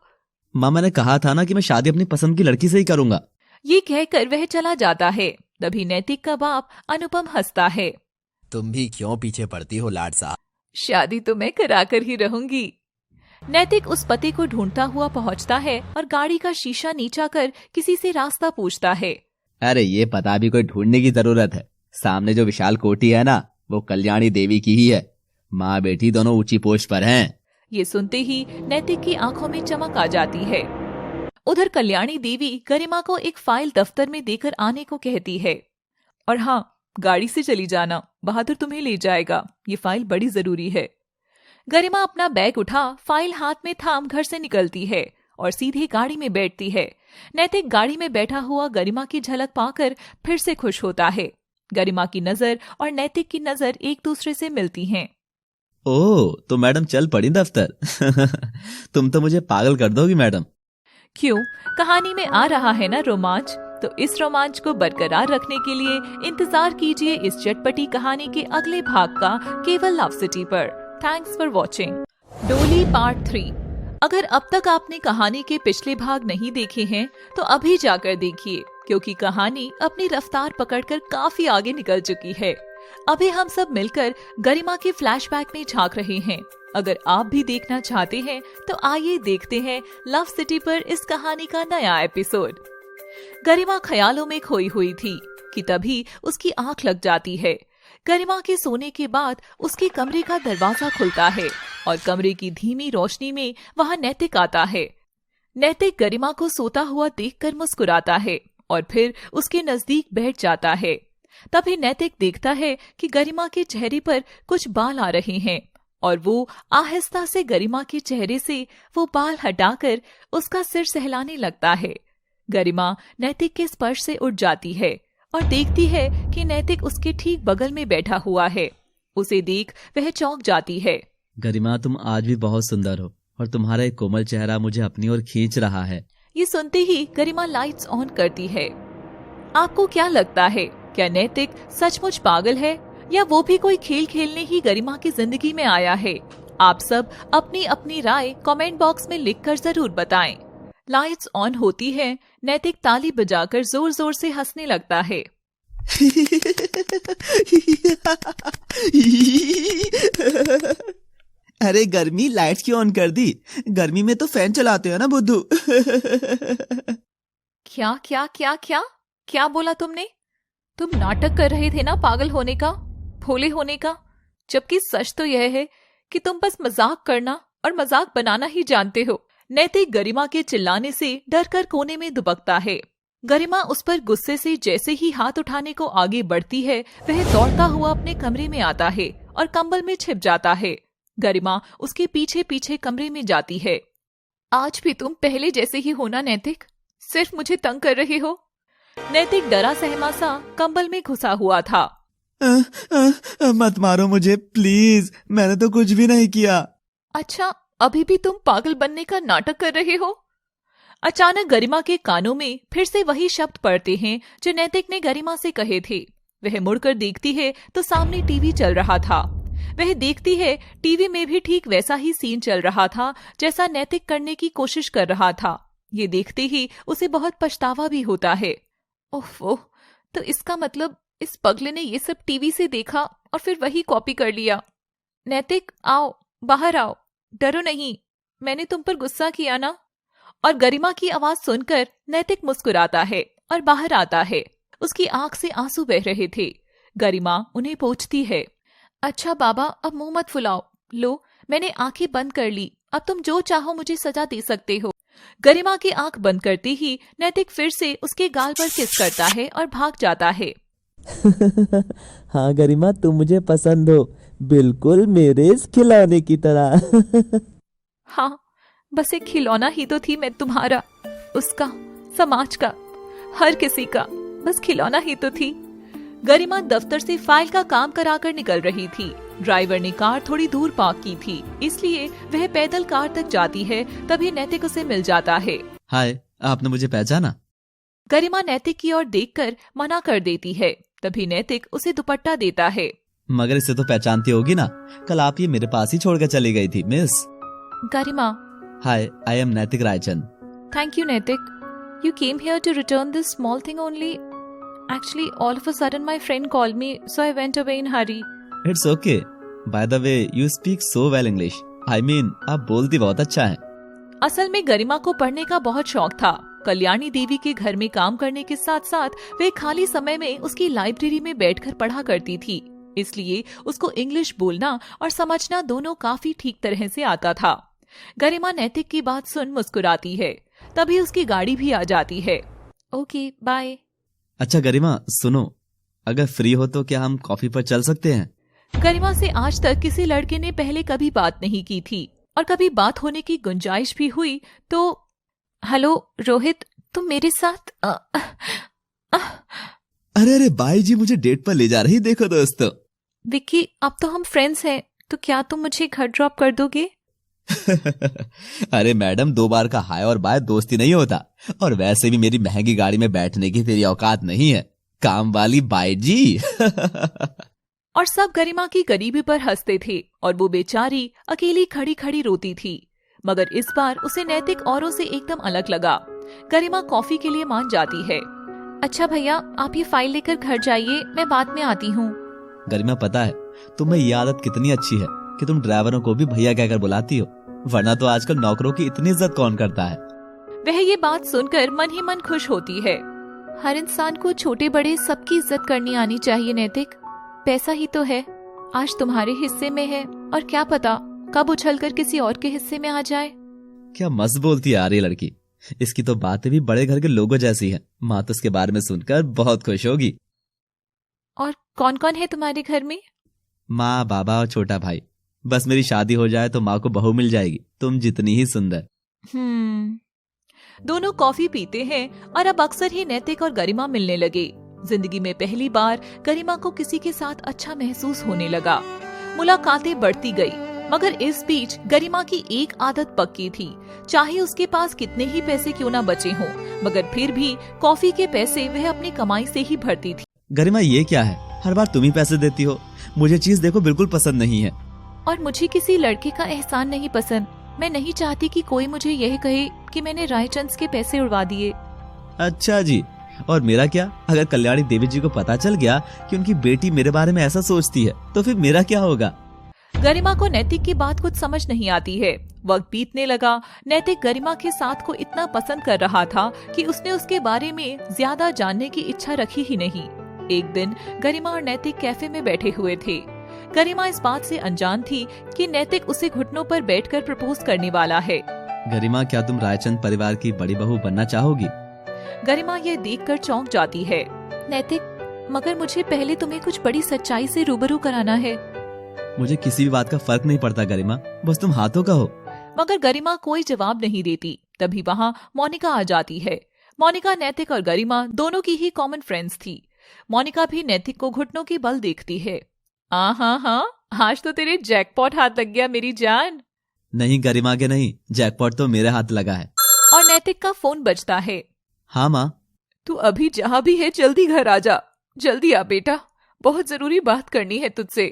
माँ, मैंने कहा था ना कि मैं शादी अपनी पसंद की लड़की से ही करूंगा। ये कहकर वह चला जाता है। तभी नैतिक का बाप अनुपम हंसता है। तुम भी क्यों पीछे पड़ती हो लाड साहब? शादी तो मैं कराकर ही रहूंगी। नैतिक उस पति को ढूंढता हुआ पहुंचता है और गाड़ी का शीशा नीचा कर किसी से रास्ता पूछता है। अरे ये पता भी कोई ढूंढने की जरूरत है? सामने जो विशाल कोठी है ना, वो कल्याणी देवी की ही है। माँ बेटी दोनों ऊंची पोस्ट पर हैं। ये सुनते ही नैतिक की आंखों में चमक आ जाती है। उधर कल्याणी देवी गरिमा को एक फाइल दफ्तर में देकर आने को कहती है। और हाँ, गाड़ी से चली जाना, बहादुर तुम्हें ले जाएगा, ये फाइल बड़ी जरूरी है। गरिमा अपना बैग उठा फाइल हाथ में थाम घर से निकलती है और सीधे गाड़ी में बैठती है। नैतिक गाड़ी में बैठा हुआ गरिमा की झलक पाकर फिर से खुश होता है। गरिमा की नजर और नैतिक की नजर एक दूसरे से मिलती हैं। ओह, तो मैडम चल पड़ी दफ्तर। तुम तो मुझे पागल कर दोगी मैडम। क्यों, कहानी में आ रहा है ना रोमांच, तो इस रोमांच को बरकरार रखने के लिए इंतजार कीजिए इस चटपटी कहानी के अगले भाग का केवल लव सिटी पर। Thanks for watching. डोली पार्ट 3। अगर अब तक आपने कहानी के पिछले भाग नहीं देखे हैं तो अभी जाकर देखिए, क्योंकि कहानी अपनी रफ्तार पकड़कर काफी आगे निकल चुकी है। अभी हम सब मिलकर गरिमा के फ्लैशबैक में झांक रहे हैं। अगर आप भी देखना चाहते हैं तो आइए देखते हैं लव सिटी पर इस कहानी का नया एपिसोड। गरिमा ख्यालों में खोई हुई थी कि तभी उसकी आंख लग जाती है। गरिमा के सोने के बाद उसके कमरे का दरवाजा खुलता है और कमरे की धीमी रोशनी में वहां नैतिक आता है। नैतिक गरिमा को सोता हुआ देखकर मुस्कुराता है और फिर उसके नजदीक बैठ जाता है। तभी नैतिक देखता है कि गरिमा के चेहरे पर कुछ बाल आ रहे हैं और वो आहिस्ता से गरिमा के चेहरे से वो बाल हटाकर उसका सिर सहलाने लगता है। गरिमा नैतिक के स्पर्श से उठ जाती है और देखती है कि नैतिक उसके ठीक बगल में बैठा हुआ है। उसे देख वह चौंक जाती है। गरिमा, तुम आज भी बहुत सुंदर हो और तुम्हारा एक कोमल चेहरा मुझे अपनी ओर खींच रहा है। ये सुनते ही गरिमा लाइट्स ऑन करती है। आपको क्या लगता है, क्या नैतिक सचमुच पागल है या वो भी कोई खेल खेलने ही गरिमा की जिंदगी में आया है? आप सब अपनी अपनी राय कमेंट बॉक्स में लिखकर जरूर बताएं। लाइट्स ऑन होती है। नैतिक ताली बजाकर जोर जोर से हंसने लगता है। अरे गर्मी, लाइट्स क्यों ऑन कर दी? गर्मी में तो फैन चलाते हो ना बुद्धू। क्या क्या क्या क्या क्या बोला तुमने? तुम नाटक कर रहे थे ना पागल होने का, भोले होने का, जबकि सच तो यह है कि तुम बस मजाक करना और मजाक बनाना ही जानते हो। नैतिक गरिमा के चिल्लाने से डरकर कोने में दुबकता है। गरिमा उस पर गुस्से से जैसे ही हाथ उठाने को आगे बढ़ती है, वह दौड़ता हुआ अपने कमरे में आता है और कंबल में छिप जाता है। गरिमा उसके पीछे पीछे कमरे में जाती है। आज भी तुम पहले जैसे ही हो ना नैतिक, सिर्फ मुझे तंग कर रहे हो। नैतिक डरा सहमा सा कंबल में घुसा हुआ था। मत मारो मुझे प्लीज, मैंने तो कुछ भी नहीं किया। अच्छा, अभी भी तुम पागल बनने का नाटक कर रहे हो? अचानक गरिमा के कानों में फिर से वही शब्द पड़ते हैं जो नैतिक ने गरिमा से कहे थे। वह मुड़कर देखती है तो सामने टीवी चल रहा था। वह देखती है टीवी में भी ठीक वैसा ही सीन चल रहा था जैसा नैतिक करने की कोशिश कर रहा था। ये देखते ही उसे बहुत पछतावा भी होता है। ओह, तो इसका मतलब इस पगले ने ये सब टीवी से देखा और फिर वही कॉपी कर लिया। नैतिक, आओ, बाहर आओ, डरो नहीं, मैंने तुम पर गुस्सा किया ना? और गरिमा की आवाज सुनकर नैतिक मुस्कुराता है और बाहर आता है। उसकी आंख से आंसू बह रहे थे। गरिमा उन्हें पूछती है, अच्छा बाबा, अब मुंह मत फुलाओ। लो, मैंने आंखें बंद कर ली, अब तुम जो चाहो मुझे सजा दे सकते हो। गरिमा की आंख बंद करते ही नैतिक फिर से उसके गाल पर किस करता है और भाग जाता है। हाँ गरिमा, तुम मुझे पसंद हो, बिल्कुल मेरे इस खिलौने की तरह। हाँ, बस एक खिलौना ही तो थी मैं तुम्हारा, उसका, समाज का, हर किसी का, बस खिलौना ही तो थी। गरिमा दफ्तर से फाइल का काम कराकर निकल रही थी। ड्राइवर ने कार थोड़ी दूर पार्क की थी, इसलिए वह पैदल कार तक जाती है। तभी नैतिक उसे मिल जाता है। हाय, आपने मुझे पहचाना? गरिमा नैतिक की ओर देखकर मना कर देती है। तभी नैतिक उसे दुपट्टा देता है। मगर इसे तो पहचानती होगी ना, कल आप ये मेरे पास ही छोड़कर चली गई थी miss. Garima, hi, I am नैतिक रायचंद। थैंक यू नैतिक, you came here to return this small thing only. Actually, all of a sudden my friend called me, so I went away in hurry. It's okay. By the way, you speak so well English. I mean, आप बोलती बहुत अच्छा है। असल में गरिमा को पढ़ने का बहुत शौक था। कल्याणी देवी के घर में काम करने के साथ साथ वे खाली समय में उसकी लाइब्रेरी में बैठकर पढ़ा करती थी, इसलिए उसको इंग्लिश बोलना और समझना दोनों काफी ठीक तरह से आता था। गरिमा नैतिक की बात सुन मुस्कुराती है। तभी उसकी गाड़ी भी आ जाती है। Okay, bye. अच्छा गरिमा, सुनो, अगर फ्री हो तो क्या हम कॉफी पर चल सकते हैं? गरिमा से आज तक किसी लड़के ने पहले कभी बात नहीं की थी और कभी बात होने की गुंजाइश भी हुई तो। हेलो रोहित, तुम मेरे साथ अरे अरे, बाई जी मुझे डेट पर ले जा रही, देखो दोस्तों। विक्की, अब तो हम फ्रेंड्स हैं, तो क्या तुम मुझे घर ड्रॉप कर दोगे? अरे मैडम, 2 बार का हाय और बाय दोस्ती नहीं होता, और वैसे भी मेरी महंगी गाड़ी में बैठने की तेरी औकात नहीं है, काम वाली बाई जी। और सब गरिमा की गरीबी पर हंसते थे और वो बेचारी अकेली खड़ी खड़ी रोती थी। मगर इस बार उसे नैतिक औरों से एकदम अलग लगा। गरिमा कॉफी के लिए मान जाती है। अच्छा भैया, आप ये फाइल लेकर घर जाइए, मैं बाद में आती हूँ। गरिमा, पता है तुम्हें ये आदत कितनी अच्छी है कि तुम ड्राइवरों को भी भैया कहकर बुलाती हो, वरना तो आजकल नौकरों की इतनी इज्जत कौन करता है। वह ये बात सुनकर मन ही मन खुश होती है। हर इंसान को छोटे बड़े सबकी इज्जत करनी आनी चाहिए नैतिक। पैसा ही तो है, आज तुम्हारे हिस्से में है और क्या पता कब उछलकर किसी और के हिस्से में आ जाए। क्या मस्त बोलती है यार ये लड़की, इसकी तो बातें भी बड़े घर के लोगों जैसी है। माँ तो इसके बारे में सुनकर बहुत खुश होगी। और कौन कौन है तुम्हारे घर में? माँ, बाबा और छोटा भाई। बस मेरी शादी हो जाए तो माँ को बहू मिल जाएगी, तुम जितनी ही सुंदर। दोनों कॉफी पीते हैं और अब अक्सर ही नैतिक और गरिमा मिलने लगे। जिंदगी में पहली बार गरिमा को किसी के साथ अच्छा महसूस होने लगा। मुलाकातें बढ़ती गई, मगर इस बीच गरिमा की एक आदत पक्की थी। चाहे उसके पास कितने ही पैसे क्यों ना बचे हों, मगर फिर भी कॉफी के पैसे वह अपनी कमाई से ही भरती थी। गरिमा, ये क्या है, हर बार तुम ही पैसे देती हो, मुझे चीज देखो बिल्कुल पसंद नहीं है। और मुझे किसी लड़के का एहसान नहीं पसंद। मैं नहीं चाहती कि कोई मुझे यह कहे कि मैंने रायचंद के पैसे उड़वा दिए। अच्छा जी, और मेरा क्या? अगर कल्याणी देवी जी को पता चल गया कि उनकी बेटी मेरे बारे में ऐसा सोचती है तो फिर मेरा क्या होगा? गरिमा को नैतिक की बात कुछ समझ नहीं आती है। वक्त बीतने लगा। नैतिक गरिमा के साथ को इतना पसंद कर रहा था कि उसने उसके बारे में ज्यादा जानने की इच्छा रखी ही नहीं। एक दिन गरिमा और नैतिक कैफे में बैठे हुए थे। गरिमा इस बात से अनजान थी कि नैतिक उसे घुटनों पर बैठकर प्रपोज करने वाला है। गरिमा, क्या तुम रायचंद परिवार की बड़ी बहू बनना चाहोगी? गरिमा ये देखकर चौंक जाती है। नैतिक, मगर मुझे पहले तुम्हें कुछ बड़ी सच्चाई से रूबरू कराना है। मुझे किसी भी बात का फर्क नहीं पड़ता गरिमा, बस तुम हाथों का हो। मगर गरिमा कोई जवाब नहीं देती। तभी वहाँ मोनिका आ जाती है। मोनिका नैतिक और गरिमा दोनों की ही कॉमन फ्रेंड्स थी। मोनिका भी नैतिक को घुटनों के बल देखती है। हाँ, आज तो तेरे जैकपॉट हाथ लग गया मेरी जान। नहीं गरिमा के नहीं, जैकपॉट तो मेरे हाथ लगा है। और नैतिक का फोन बजता है। हाँ माँ। तू अभी जहां भी है जल्दी घर आ जा। जल्दी आ बेटा, बहुत जरूरी बात करनी है तुझसे।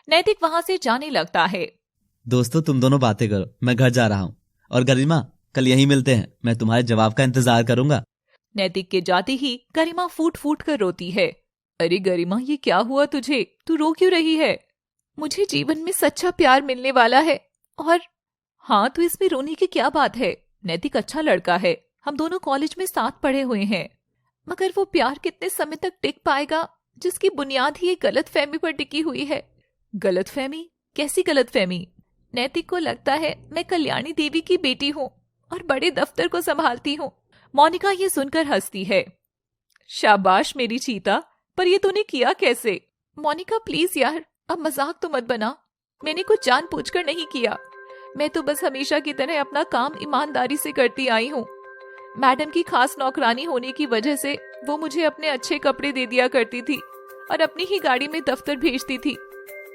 नैतिक वहां से जाने लगता है। दोस्तों तुम दोनों बातें करो, मैं घर जा रहा हूँ। और गरिमा कल यहीं मिलते हैं, मैं तुम्हारे जवाब का इंतजार करूंगा। नैतिक के जाते ही गरिमा फूट फूट कर रोती है। अरे गरिमा, ये क्या हुआ तुझे? तू रो क्यों रही है? मुझे जीवन में सच्चा प्यार मिलने वाला है। और हाँ, तो इसमें रोने की क्या बात है? नैतिक अच्छा लड़का है, हम दोनों कॉलेज में साथ पढ़े हुए हैं। मगर वो प्यार कितने समय तक टिक पाएगा जिसकी बुनियाद ही एक गलतफहमी पर टिकी हुई है। गलतफहमी? कैसी गलतफहमी? नैतिक को लगता है मैं कल्याणी देवी की बेटी हूँ और बड़े दफ्तर को संभालती हूँ। मोनिका ये सुनकर हंसती है। शाबाश मेरी चीता, पर ये तूने किया कैसे? मोनिका प्लीज यार, अब मजाक तो मत बना। मैंने कुछ जानबूझकर नहीं किया। मैं तो बस हमेशा की तरह अपना काम ईमानदारी से करती आई हूँ। मैडम की खास नौकरानी होने की वजह से वो मुझे अपने अच्छे कपड़े दे दिया करती थी और अपनी ही गाड़ी में दफ्तर भेजती थी।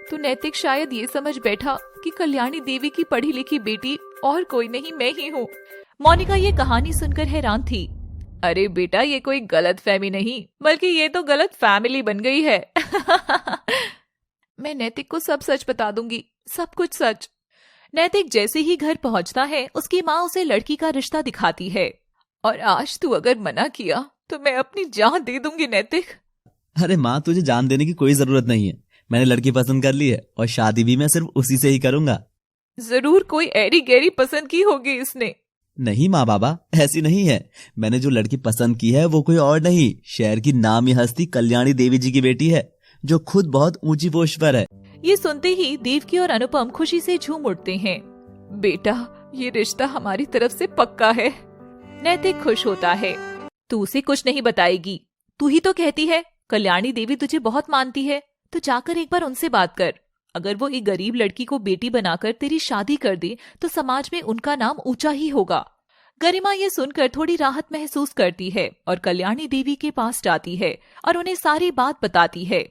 तो नैतिक शायद ये समझ बैठा कि कल्याणी देवी की पढ़ी लिखी बेटी और कोई नहीं, मैं ही हूँ। मोनिका ये कहानी सुनकर हैरान थी। अरे बेटा, ये कोई गलत फहमी नहीं, बल्कि ये तो गलत फैमिली बन गई है। मैं नैतिक को सब सच बता दूंगी, सब कुछ सच। नैतिक जैसे ही घर पहुंचता है, उसकी माँ उसे लड़की का रिश्ता दिखाती है। और आज तू अगर मना किया तो मैं अपनी जान दे दूंगी नैतिक। अरे माँ, तुझे जान देने की कोई जरूरत नहीं है। मैंने लड़की पसंद कर ली है और शादी भी मैं सिर्फ उसी से ही करूंगा। जरूर कोई ऐरी गहरी पसंद की होगी इसने। नहीं माँ बाबा, ऐसी नहीं है। मैंने जो लड़की पसंद की है वो कोई और नहीं, शहर की नामी हस्ती कल्याणी देवी जी की बेटी है, जो खुद बहुत ऊंची पोस्ट पर है। ये सुनते ही देवकी और अनुपम खुशी से झूम उठते हैं। बेटा, ये रिश्ता हमारी तरफ से पक्का है। नैतिक खुश होता है। तू उसे कुछ नहीं बताएगी, तू ही तो कहती है कल्याणी देवी तुझे बहुत मानती है, तो जाकर एक बार उनसे बात कर। अगर वो एक गरीब लड़की को बेटी बनाकर तेरी शादी कर दे तो समाज में उनका नाम ऊंचा ही होगा। गरिमा ये सुनकर थोड़ी राहत महसूस करती है और कल्याणी देवी के पास जाती है और उन्हें सारी बात बताती है।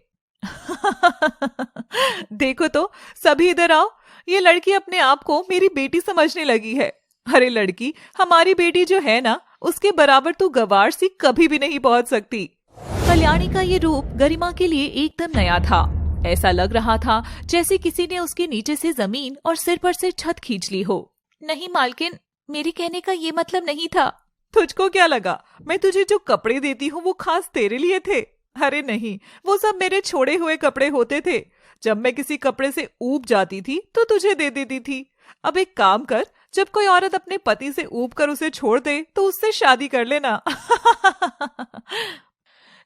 देखो तो, सभी इधर आओ। ये लड़की अपने आप को मेरी बेटी समझने लगी है। अरे लड़की, हमारी बेटी जो है ना, उसके बराबर तू गवार सी कभी भी नहीं पहुंच सकती। कल्याणी का ये रूप गरिमा के लिए एकदम नया था। ऐसा लग रहा था जैसे किसी ने उसके नीचे से जमीन और सिर पर से छत खींच ली हो। नहीं मालकिन, मेरे कहने का ये मतलब नहीं था। तुझको क्या लगा मैं तुझे जो कपड़े देती हूँ वो खास तेरे लिए थे? अरे नहीं, वो सब मेरे छोड़े हुए कपड़े होते थे। जब मैं किसी कपड़े से ऊब जाती थी तो तुझे दे देती थी। अब एक काम कर, जब कोई औरत अपने पति से ऊब कर उसे छोड़ दे तो उससे शादी कर लेना।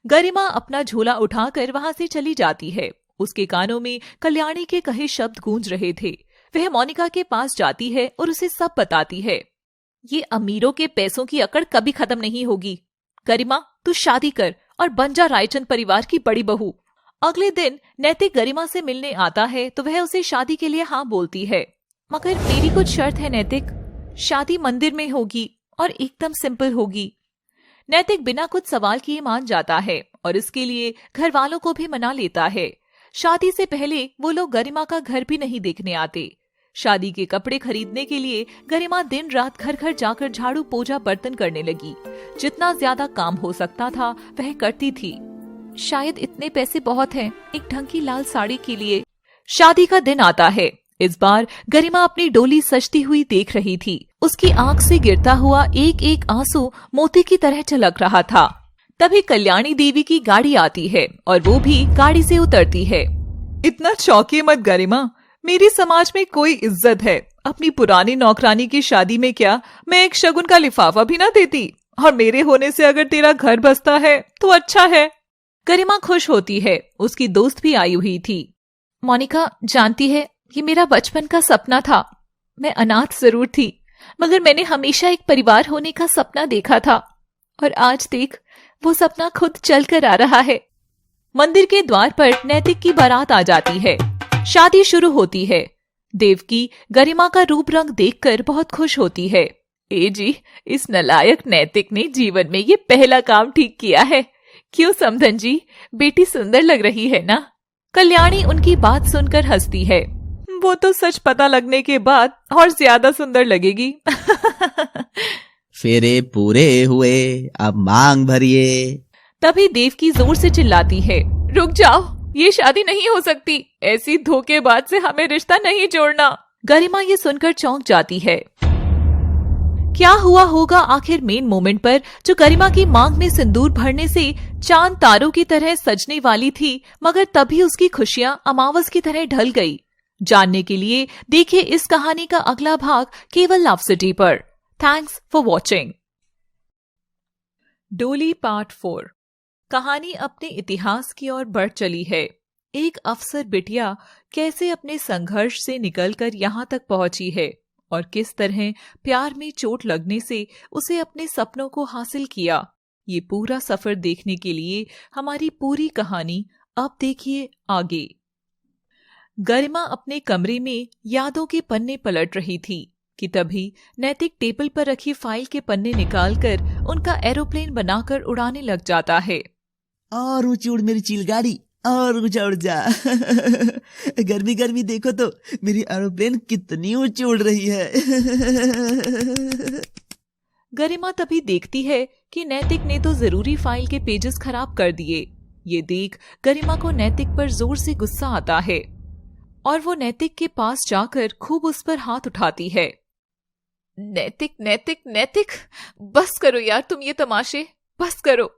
गरिमा अपना झोला उठाकर वहां से चली जाती है। उसके कानों में कल्याणी के कहे शब्द गूंज रहे थे। वह मोनिका के पास जाती है और उसे सब बताती है। ये अमीरों के पैसों की अकड़ कभी खत्म नहीं होगी। गरिमा, तू शादी कर और बन जा रायचंद परिवार की बड़ी बहू। अगले दिन नैतिक गरिमा से मिलने आता है तो वह उसे शादी के लिए हाँ बोलती है। मगर मेरी कुछ शर्त है नैतिक। शादी मंदिर में होगी और एकदम सिंपल होगी। नैतिक बिना कुछ सवाल किए मान जाता है और इसके लिए घर वालों को भी मना लेता है। शादी से पहले वो लोग गरिमा का घर भी नहीं देखने आते। शादी के कपड़े खरीदने के लिए गरिमा दिन रात घर घर जाकर झाड़ू पोछा बर्तन करने लगी। जितना ज्यादा काम हो सकता था वह करती थी। शायद इतने पैसे बहुत हैं एक ढंग की लाल साड़ी के लिए। शादी का दिन आता है। इस बार गरिमा अपनी डोली सजती हुई देख रही थी। उसकी आंख से गिरता हुआ एक एक आंसू मोती की तरह छलक रहा था। तभी कल्याणी देवी की गाड़ी आती है और वो भी गाड़ी से उतरती है। इतना चौंकिए मत गरिमा, मेरी समाज में कोई इज्जत है। अपनी पुरानी नौकरानी की शादी में क्या मैं एक शगुन का लिफाफा भी ना देती? और मेरे होने से अगर तेरा घर बसता है तो अच्छा है। गरिमा खुश होती है। उसकी दोस्त भी आई हुई थी। मोनिका जानती है, ये मेरा बचपन का सपना था। मैं अनाथ जरूर थी, मगर मैंने हमेशा एक परिवार होने का सपना देखा था और आज देख वो सपना खुद चल कर आ रहा है। मंदिर के द्वार पर नैतिक की बारात आ जाती है। शादी शुरू होती है। देवकी गरिमा का रूप रंग देखकर बहुत खुश होती है। ए जी, इस नालायक नैतिक ने जीवन में ये पहला काम ठीक किया है। क्यों समधन जी, बेटी सुंदर लग रही है ना? कल्याणी उनकी बात सुनकर हंसती है। वो तो सच पता लगने के बाद और ज्यादा सुंदर लगेगी। फेरे पूरे हुए, अब मांग भरिए। तभी देवकी जोर से चिल्लाती है, रुक जाओ, ये शादी नहीं हो सकती। ऐसी धोखेबाज से हमें रिश्ता नहीं जोड़ना। गरिमा ये सुनकर चौंक जाती है। क्या हुआ होगा आखिर मेन मोमेंट पर, जो गरिमा की मांग में सिंदूर भरने से चांद तारों की तरह सजने वाली थी, मगर तभी उसकी खुशियां अमावस की तरह ढल गई। जानने के लिए देखिए इस कहानी का अगला भाग केवल लव सिटी पर। Thanks for watching. डोली पार्ट 4। कहानी अपने इतिहास की ओर बढ़ चली है। एक अफसर बिटिया कैसे अपने संघर्ष से निकलकर यहाँ तक पहुंची है और किस तरह प्यार में चोट लगने से उसे अपने सपनों को हासिल किया। ये पूरा सफर देखने के लिए हमारी पूरी कहानी अब देखिए आगे। गरिमा अपने कमरे में यादों के पन्ने पलट रही थी कि तभी नैतिक टेबल पर रखी फाइल के पन्ने निकालकर उनका एरोप्लेन बनाकर उड़ाने लग जाता है। और ऊंची उड़ मेरी चिलगाड़ी, और ऊंचा उड़ जा। गर्मी गर्मी देखो तो मेरी एरोप्लेन कितनी ऊंची उड़ रही है। गरिमा तभी देखती है कि नैतिक ने तो जरूरी फाइल के पेजेस खराब कर दिए। ये देख गरिमा को नैतिक पर जोर से गुस्सा आता है और वो नैतिक के पास जाकर खूब उस पर हाथ उठाती है। नैतिक नैतिक नैतिक, बस करो यार तुम ये तमाशे, बस करो।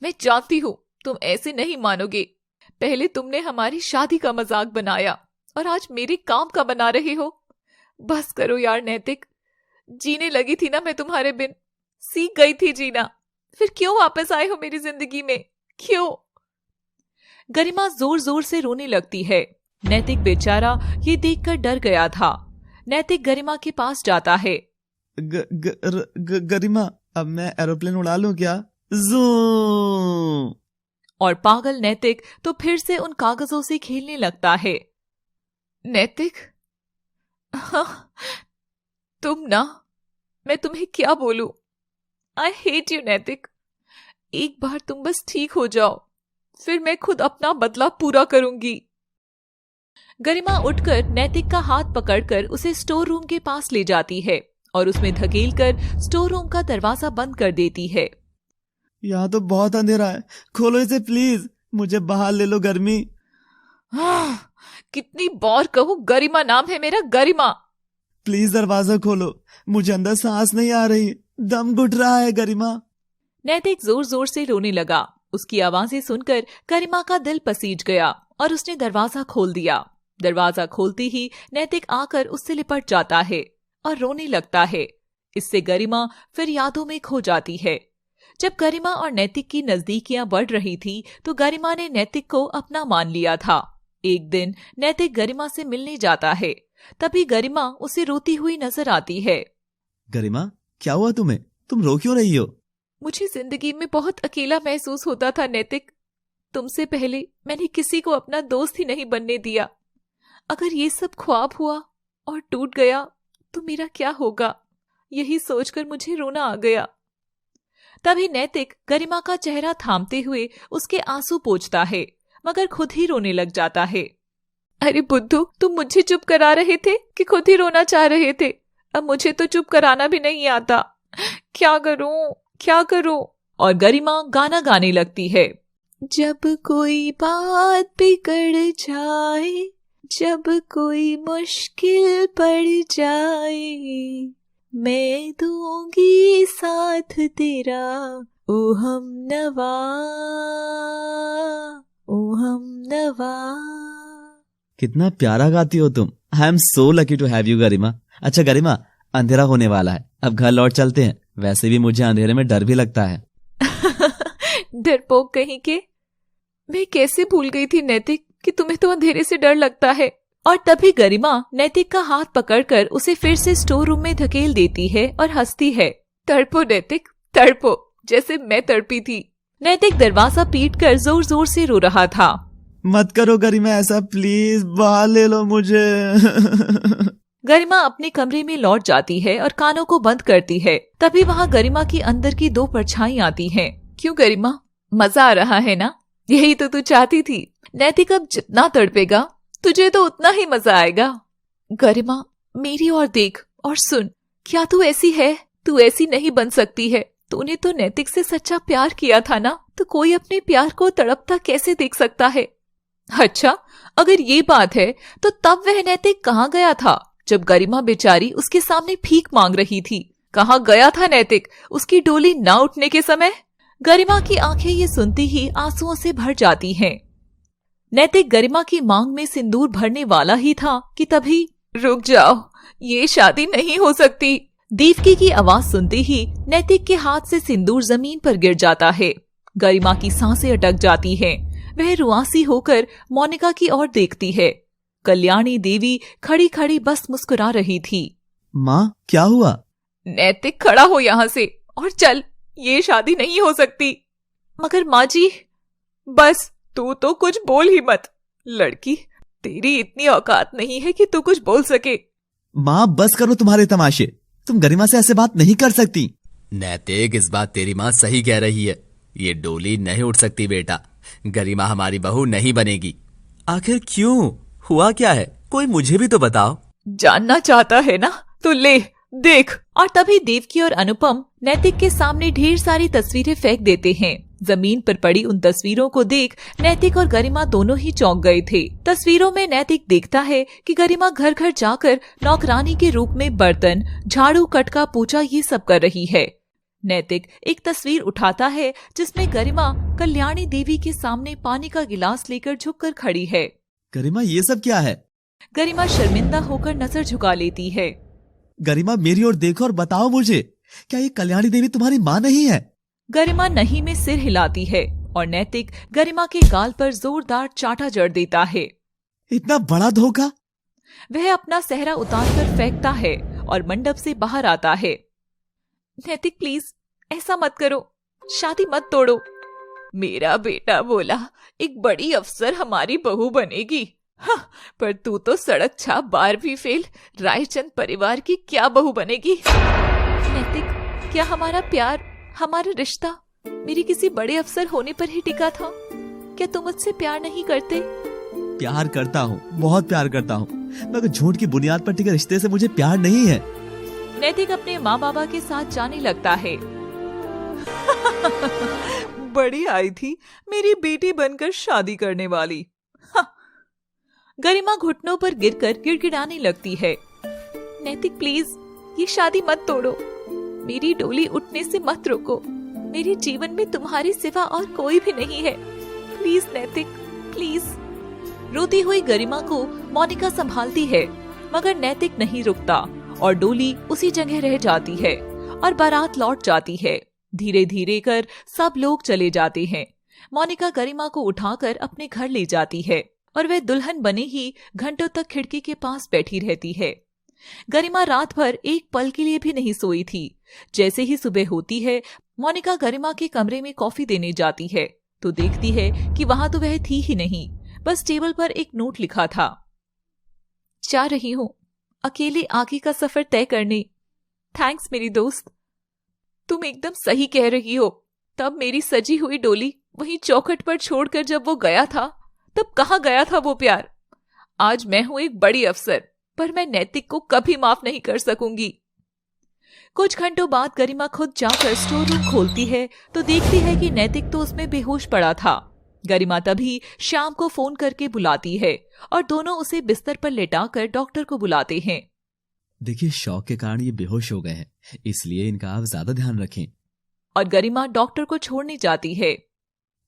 मैं जानती हूँ तुम ऐसे नहीं मानोगे। पहले तुमने हमारी शादी का मजाक बनाया और आज मेरे काम का बना रहे हो। बस करो यार नैतिक, जीने लगी थी ना मैं तुम्हारे बिन, सीख गई थी जीना, फिर क्यों वापस आए हो मेरी जिंदगी में, क्यों? गरिमा जोर जोर से रोने लगती है। नैतिक बेचारा ये देखकर डर गया था। नैतिक गरिमा के पास जाता है। गरिमा, अब मैं एरोप्लेन उड़ा लूं क्या? ज़ूम। और पागल नैतिक तो फिर से उन कागजों से खेलने लगता है। नैतिक, हाँ, तुम ना, मैं तुम्हें क्या बोलूं? आई हेट यू नैतिक। एक बार तुम बस ठीक हो जाओ, फिर मैं खुद अपना बदला पूरा करूंगी। गरिमा उठकर नैतिक का हाथ पकड़कर उसे स्टोर रूम के पास ले जाती है और उसमें धकेलकर स्टोर रूम का दरवाजा बंद कर देती है। यहाँ तो बहुत अंधेरा है, खोलो इसे प्लीज, मुझे बाहर ले लो गर्मी। कितनी बार कहूं, गरिमा नाम है मेरा, गरिमा। प्लीज दरवाजा खोलो, मुझे अंदर सांस नहीं आ रही, दम घुट रहा है गरिमा। नैतिक जोर जोर से रोने लगा। उसकी आवाजें सुनकर गरिमा का दिल पसीज गया और उसने दरवाजा खोल दिया। दरवाजा खोलते ही नैतिक आकर उससे लिपट जाता है और रोने लगता है। इससे गरिमा फिर यादों में खो जाती है। जब गरिमा और नैतिक की नजदीकियां बढ़ रही थी तो गरिमा ने नैतिक को अपना मान लिया था। एक दिन नैतिक गरिमा से मिलने जाता है, तभी गरिमा उसे रोती हुई नजर आती है। गरिमा, क्या हुआ तुम्हें? तुम रो क्यों रही हो? मुझे जिंदगी में बहुत अकेला महसूस होता था नैतिक। तुमसे पहले मैंने किसी को अपना दोस्त ही नहीं बनने दिया। अगर ये सब ख्वाब हुआ और टूट गया तो मेरा क्या होगा, यही सोचकर मुझे रोना आ गया। तभी नैतिक गरिमा का चेहरा थामते हुए उसके आंसू पोंछता है, मगर खुद ही रोने लग जाता है। अरे बुद्धू, तुम मुझे चुप करा रहे थे कि खुद ही रोना चाह रहे थे? अब मुझे तो चुप कराना भी नहीं आता। क्या करूं, क्या करूं? और गरिमा गाना गाने लगती है। जब कोई बात बिगड़ जाए, जब कोई मुश्किल पड़ जाए, मैं दूंगी साथ तेरा, ओ हमनवा, ओ हमनवा। कितना प्यारा गाती हो तुम। I am so lucky to have you Garima. अच्छा गरिमा, अंधेरा होने वाला है, अब घर लौट चलते हैं। वैसे भी मुझे अंधेरे में डर भी लगता है। डरपोक कहीं के, मैं कैसे भूल गई थी नैतिक कि तुम्हें तो अंधेरे से डर लगता है। और तभी गरिमा नैतिक का हाथ पकड़कर उसे फिर से स्टोर रूम में धकेल देती है और हंसती है। तड़पो नैतिक, तड़पो, जैसे मैं तड़पी थी। नैतिक दरवाजा पीटकर जोर जोर से रो रहा था। मत करो गरिमा ऐसा, प्लीज बाहर ले लो मुझे। गरिमा अपने कमरे में लौट जाती है और कानों को बंद करती है। तभी वहाँ गरिमा की अंदर की दो परछाई आती हैं। क्यों गरिमा, मजा आ रहा है ना? यही तो तू चाहती थी। नैतिक अब जितना तड़पेगा तुझे तो उतना ही मजा आएगा। गरिमा, मेरी ओर देख और सुन। क्या तू ऐसी है? तू ऐसी नहीं बन सकती है। तूने तो नैतिक से सच्चा प्यार किया था ना, तो कोई अपने प्यार को तड़पता कैसे देख सकता है? अच्छा, अगर ये बात है तो तब वह नैतिक कहाँ गया था जब गरिमा बेचारी उसके सामने भीख मांग रही थी? कहाँ गया था नैतिक उसकी डोली ना उठने के समय? गरिमा की आंखें ये सुनती ही आंसुओं से भर जाती हैं। नैतिक गरिमा की मांग में सिंदूर भरने वाला ही था कि तभी, रुक जाओ, ये शादी नहीं हो सकती। दीपकी की आवाज सुनते ही नैतिक के हाथ से सिंदूर जमीन पर गिर जाता है। गरिमा की सांसें अटक जाती हैं। वह रुआसी होकर मोनिका की ओर देखती है। कल्याणी देवी खड़ी खड़ी बस मुस्कुरा रही थी। माँ, क्या हुआ? नैतिक, खड़ा हो यहाँ से और चल, ये शादी नहीं हो सकती। मगर माँ जी, बस तू तो कुछ बोल ही मत। लड़की, तेरी इतनी औकात नहीं है कि तू कुछ बोल सके। माँ, बस करो तुम्हारे तमाशे। तुम गरिमा से ऐसे बात नहीं कर सकती। नैतिक, इस बात तेरी माँ सही कह रही है। ये डोली नहीं उठ सकती बेटा। गरिमा हमारी बहू नहीं बनेगी। आखिर क्यों? हुआ क्या है? कोई मुझे भी तो बताओ। जानना चाहता है ना? तो ले देख। और तभी देवकी और अनुपम नैतिक के सामने ढेर सारी तस्वीरें फेंक देते हैं। जमीन पर पड़ी उन तस्वीरों को देख नैतिक और गरिमा दोनों ही चौंक गए थे। तस्वीरों में नैतिक देखता है कि गरिमा घर घर जाकर नौकरानी के रूप में बर्तन, झाड़ू, कटका, पोछा ये सब कर रही है। नैतिक एक तस्वीर उठाता है जिसमें गरिमा कल्याणी देवी के सामने पानी का गिलास लेकर झुककर खड़ी है। गरिमा, ये सब क्या है? गरिमा शर्मिंदा होकर नजर झुका लेती है। गरिमा, मेरी ओर देखो और बताओ मुझे, क्या ये कल्याणी देवी तुम्हारी माँ नहीं है? गरिमा नहीं में सिर हिलाती है और नैतिक गरिमा के गाल पर जोरदार चाटा जड़ देता है। इतना बड़ा धोखा! वह अपना सेहरा उतारकर फेंकता है और मंडप से बाहर आता है। नैतिक, प्लीज ऐसा मत करो, शादी मत तोड़ो। मेरा बेटा बोला एक बड़ी अफसर हमारी बहू बनेगी। हाँ, पर तू तो सड़क छाप 12वीं फेल रायचंद परिवार की क्या बहू बनेगी? नैतिक, क्या हमारा प्यार, हमारा रिश्ता मेरी किसी बड़े अफसर होने पर ही टिका था? क्या तुम मुझसे प्यार नहीं करते? प्यार करता हूँ, बहुत प्यार करता हूँ, मगर झूठ की बुनियाद पर टिके रिश्ते से मुझे प्यार नहीं है। नैतिक अपने माँ बाबा के साथ जाने लगता है। बड़ी आई थी मेरी बेटी बनकर शादी करने वाली। गरिमा घुटनों पर गिरकर गिड़गिड़ाने लगती है। नैतिक, प्लीज ये शादी मत तोड़ो। मेरी डोली उठने से मत रोको। मेरे जीवन में तुम्हारे सिवा और कोई भी नहीं है। प्लीज नैतिक, प्लीज। रोती हुई गरिमा को मोनिका संभालती है, मगर नैतिक नहीं रुकता और डोली उसी जगह रह जाती है और बारात लौट जाती है। धीरे धीरे कर सब लोग चले जाते हैं। मोनिका गरिमा को उठाकर अपने घर ले जाती है और वह दुल्हन बने ही घंटों तक खिड़की के पास बैठी रहती है। गरिमा रात भर एक पल के लिए भी नहीं सोई थी। जैसे ही सुबह होती है, मोनिका गरिमा के कमरे में कॉफी देने जाती है तो देखती है कि वहां तो वह थी ही नहीं, बस टेबल पर एक नोट लिखा था। जा रही हूँ अकेले आगे का सफर तय करने। थैंक्स मेरी दोस्त। तुम एकदम सही कह रही हो। तब मेरी सजी हुई डोली वहीं चौखट पर छोड़कर जब वो गया था, तब कहाँ गया था वो प्यार? आज मैं हूं एक बड़ी अफसर, पर मैं नैतिक को कभी माफ नहीं कर सकूंगी। कुछ घंटों बाद गरिमा खुद जाकर स्टोर रूम खोलती है तो देखती है कि नैतिक तो उसमें बेहोश पड़ा था। गरिमा तभी श्याम को फोन करके बुलाती है और दोनों उसे बिस्तर पर लेटाकर डॉक्टर को बुलाते हैं। देखिए, शॉक के कारण ये बेहोश हो गए हैं, इसलिए इनका आप ज्यादा ध्यान रखें। और गरिमा डॉक्टर को छोड़ने जाती है।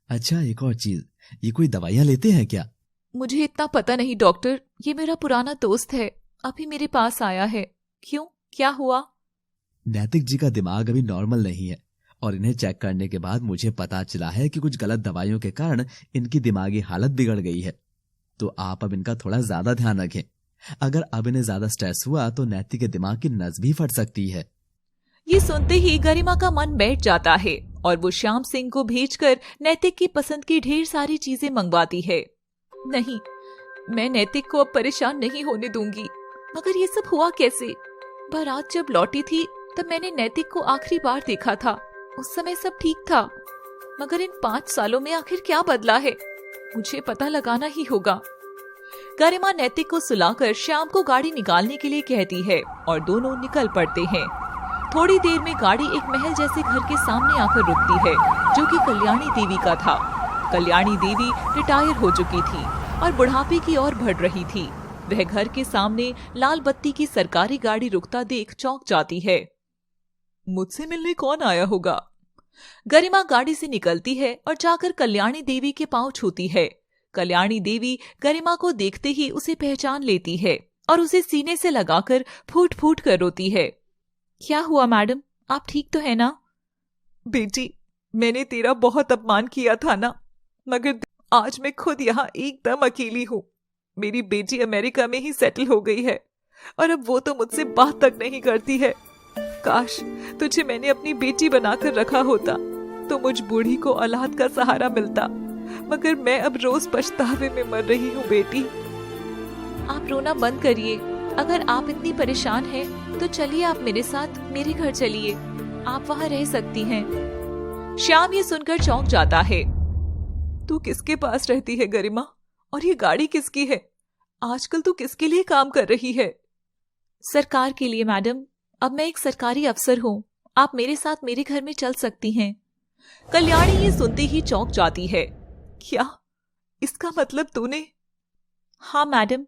अच्छा, एक और चीज, ये कोई दवाइयाँ लेते हैं क्या? मुझे इतना पता नहीं डॉक्टर, ये मेरा पुराना दोस्त है, अभी मेरे पास आया है। क्यों, क्या हुआ? नैतिक जी का दिमाग अभी नॉर्मल नहीं है और इन्हें चेक करने के बाद मुझे पता चला है कि कुछ गलत दवाइयों के कारण इनकी दिमागी हालत बिगड़ गई है। तो आप अब इनका थोड़ा ज्यादा ध्यान रखें। अगर अब इन्हें ज्यादा स्ट्रेस हुआ तो नैतिक के दिमाग की नस भी फट सकती है। ये सुनते ही गरिमा का मन बैठ जाता है और वो श्याम सिंह को भेजकर नैतिक की पसंद की ढेर सारी चीजें मंगवाती है। नहीं, मैं नैतिक को अब परेशान नहीं होने दूंगी। मगर ये सब हुआ कैसे? बारात जब लौटी थी तब मैंने नैतिक को आखिरी बार देखा था, उस समय सब ठीक था। मगर इन 5 सालों में आखिर क्या बदला है, मुझे पता लगाना ही होगा। गरिमा नैतिक को सुलाकर श्याम को गाड़ी निकालने के लिए कहती है और दोनों निकल पड़ते हैं। थोड़ी देर में गाड़ी एक महल जैसे घर के सामने आकर रुकती है, जो कि कल्याणी देवी का था। कल्याणी देवी रिटायर हो चुकी थी और बुढ़ापे की ओर बढ़ रही थी। वह घर के सामने लाल बत्ती की सरकारी गाड़ी रुकता देख चौंक जाती है। मुझसे मिलने कौन आया होगा? गरिमा गाड़ी से निकलती है और जाकर कल्याणी देवी के पांव छूती है। कल्याणी देवी गरिमा को देखते ही उसे पहचान लेती है और उसे सीने से लगाकर फूट फूट कर रोती है। क्या हुआ मैडम, आप ठीक तो है ना? बेटी, मैंने तेरा बहुत अपमान किया था ना, मगर आज मैं खुद यहाँ एकदम अकेली हूँ। मेरी बेटी अमेरिका में ही सेटल हो गई है और अब वो तो मुझसे बात तक नहीं करती है। काश तुझे मैंने अपनी बेटी बनाकर रखा होता तो मुझ बूढ़ी को औलाद का सहारा मिलता, मगर मैं अब रोज पछतावे में मर रही हूँ। बेटी, आप रोना बंद करिए। अगर आप इतनी परेशान हैं तो चलिए आप मेरे साथ मेरे घर चलिए, आप वहाँ रह सकती हैं। श्याम ये सुनकर चौंक जाता है। तू किसके पास रहती है गरिमा, और ये गाड़ी किसकी है? आजकल तू किसके लिए काम कर रही है? सरकार के लिए मैडम, अब मैं एक सरकारी अफसर हूँ, आप मेरे साथ मेरे घर में चल सकती हैं। कल्याणी ये सुनते ही चौंक जाती है। क्या इसका मतलब तूने? हाँ मैडम,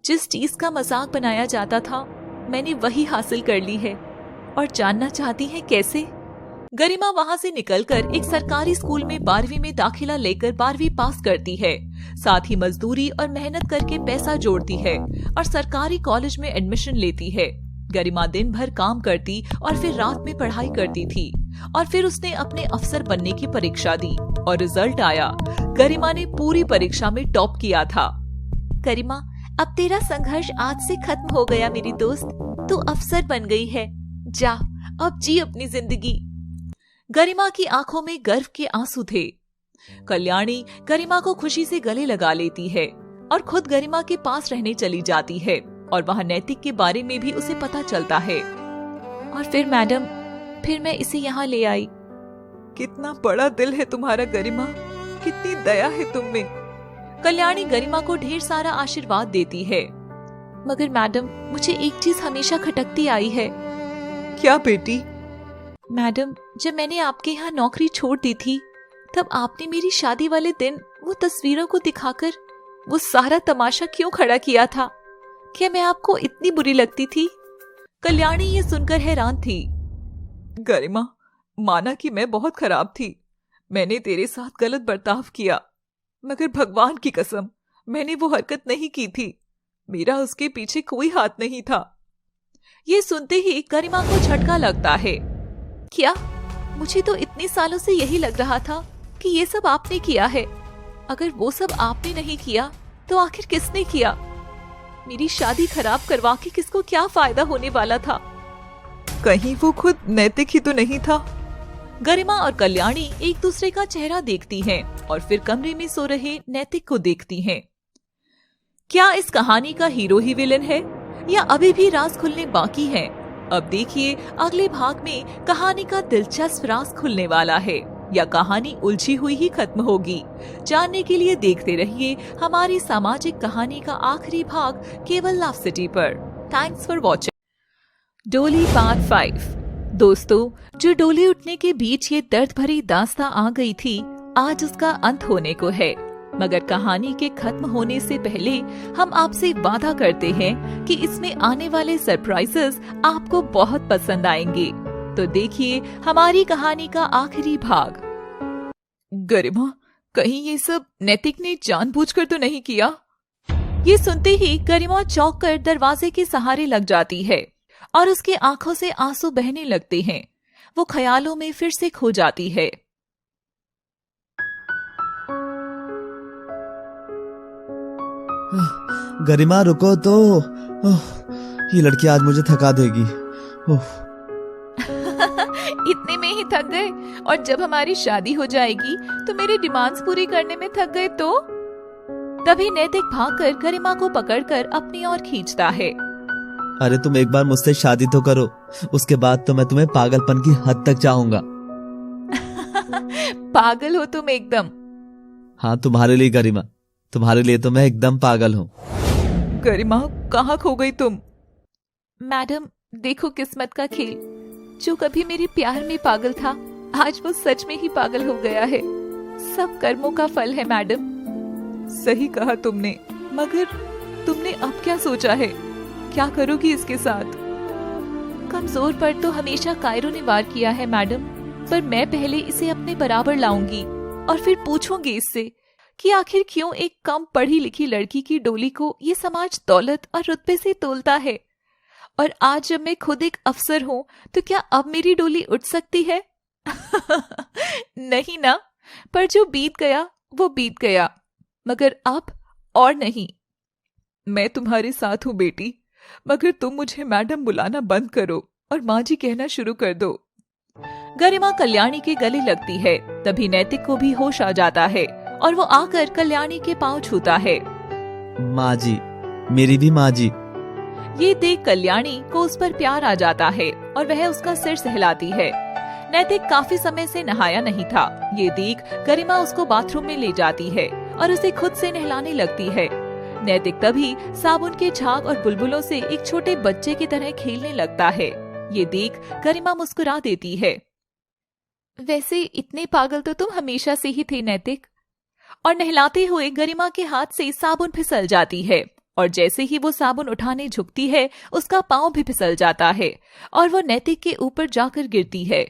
जिस चीज का मजाक बनाया जाता था मैंने वही हासिल कर ली है। और जानना चाहती हैं कैसे? गरिमा वहां से निकलकर एक सरकारी स्कूल में 12वीं में दाखिला लेकर 12वीं पास करती है। साथ ही मजदूरी और मेहनत करके पैसा जोड़ती है और सरकारी कॉलेज में एडमिशन लेती है। गरिमा दिन भर काम करती और फिर रात में पढ़ाई करती थी और फिर उसने अपने अफसर बनने की परीक्षा दी और रिजल्ट आया। गरिमा ने पूरी परीक्षा में टॉप किया था। गरिमा, अब तेरा संघर्ष आज से खत्म हो गया मेरी दोस्त, तू अफसर बन गई है। जा, अब जी अपनी जिंदगी। गरिमा की आंखों में गर्व के आंसू थे। कल्याणी गरिमा को खुशी से गले लगा लेती है और खुद गरिमा के पास रहने चली जाती है और वहाँ नैतिक के बारे में भी उसे पता चलता है। और फिर मैडम, फिर मैं इसे यहाँ ले आई। कितना बड़ा दिल है तुम्हारा गरिमा, कितनी दया है तुम में। कल्याणी गरिमा को ढेर सारा आशीर्वाद देती है। मगर मैडम, मुझे एक चीज हमेशा खटकती आई है। क्या बेटी? मैडम, जब मैंने आपके यहाँ नौकरी छोड़ दी थी तब आपने मेरी शादी वाले दिन वो तस्वीरों को दिखाकर वो सारा तमाशा क्यों खड़ा किया था? क्या मैं आपको इतनी बुरी लगती थी? कल्याणी ये सुनकर हैरान थी। गरिमा, माना कि मैं बहुत खराब थी, मैंने तेरे साथ गलत बर्ताव किया, मगर भगवान की कसम मैंने वो हरकत नहीं की थी। मेरा उसके पीछे कोई हाथ नहीं था। ये सुनते ही गरिमा को झटका लगता है। क्या? मुझे तो इतने सालों से यही लग रहा था कि ये सब आपने किया है। अगर वो सब आपने नहीं किया तो आखिर किसने किया? मेरी शादी खराब करवा के किसको क्या फायदा होने वाला था? कहीं वो खुद नैतिक ही तो नहीं था? गरिमा और कल्याणी एक दूसरे का चेहरा देखती हैं और फिर कमरे में सो रहे नैतिक को देखती हैं। क्या इस कहानी का हीरो ही विलेन है या अभी भी राज खुलने बाकी हैं? अब देखिए अगले भाग में कहानी का दिलचस्प राज खुलने वाला है या कहानी उलझी हुई ही खत्म होगी। जानने के लिए देखते रहिए हमारी सामाजिक कहानी का आखिरी भाग केवल लव सिटी पर। Thanks for watching. डोली पार्ट 5। दोस्तों, जो डोली उठने के बीच ये दर्द भरी दास्तां आ गई थी, आज उसका अंत होने को है। मगर कहानी के खत्म होने से पहले हम आपसे वादा करते हैं कि इसमें आने वाले सरप्राइजेस आपको बहुत पसंद आएंगे। तो देखिए हमारी कहानी का आखिरी भाग। गरिमा, कहीं ये सब नैतिक ने जानबूझकर तो नहीं किया? ये सुनते ही गरिमा चौंक कर दरवाजे के सहारे लग जाती है और उसकी आंखों से आंसू बहने लगते हैं। वो ख्यालों में फिर से खो जाती है। गरिमा रुको तो, ये लड़की आज मुझे थका देगी। इतने में ही थक गए? और जब हमारी शादी हो जाएगी तो मेरी डिमांड्स पूरी करने में थक गए तो? तभी नैतिक भागकर गरिमा को पकड़कर अपनी ओर खींचता है। अरे तुम एक बार मुझसे शादी तो करो, उसके बाद तो मैं तुम्हें पागलपन की हद तक चाहूंगा। पागल हो तुम एकदम। हाँ, तुम्हारे लिए गरिमा, तुम्हारे लिए तो मैं एकदम पागल हूँ। गरिमा, कहाँ खो गई तुम? मैडम, देखो किस्मत का खेल। जो कभी मेरे प्यार में पागल था, आज वो सच में ही पागल हो गया है। सब कर्मों का फल है मैडम। सही कहा तुमने, मगर तुमने अब क्या सोचा है? क्या करोगी इसके साथ? कमजोर पर तो हमेशा कायरों ने वार किया है मैडम, पर मैं पहले इसे अपने बराबर लाऊंगी और फिर पूछूंगी इससे कि आखिर क्यों एक कम पढ़ी लिखी लड़की की डोली को ये समाज दौलत और रुतबे से तोलता है। और आज जब मैं खुद एक अफसर हूं, तो क्या अब मेरी डोली उठ सकती है? नहीं ना, पर जो बीत गया वो बीत गया, मगर अब और नहीं। मैं तुम्हारे साथ हूं बेटी, मगर तुम मुझे मैडम बुलाना बंद करो और माँ जी कहना शुरू कर दो। गरिमा कल्याणी के गले लगती है। तभी नैतिक को भी होश आ जाता है और वो आकर कल्याणी के पांव छूता है। माँ जी, मेरी भी माँ जी। ये देख कल्याणी को उस पर प्यार आ जाता है और वह उसका सिर सहलाती है। नैतिक काफी समय से नहाया नहीं था। ये देख गरिमा उसको बाथरूम में ले जाती है और उसे खुद से नहलाने लगती है। नैतिक तभी साबुन के झाग और बुलबुलों से एक छोटे बच्चे की तरह खेलने लगता है। ये देख गरिमा मुस्कुरा देती है। वैसे इतने पागल तो तुम हमेशा से ही थे नैतिक। और नहलाते हुए गरिमा के हाथ से साबुन फिसल जाती है और जैसे ही वो साबुन उठाने झुकती है, उसका पांव भी फिसल जाता है और वो नैतिक के ऊपर जाकर गिरती है।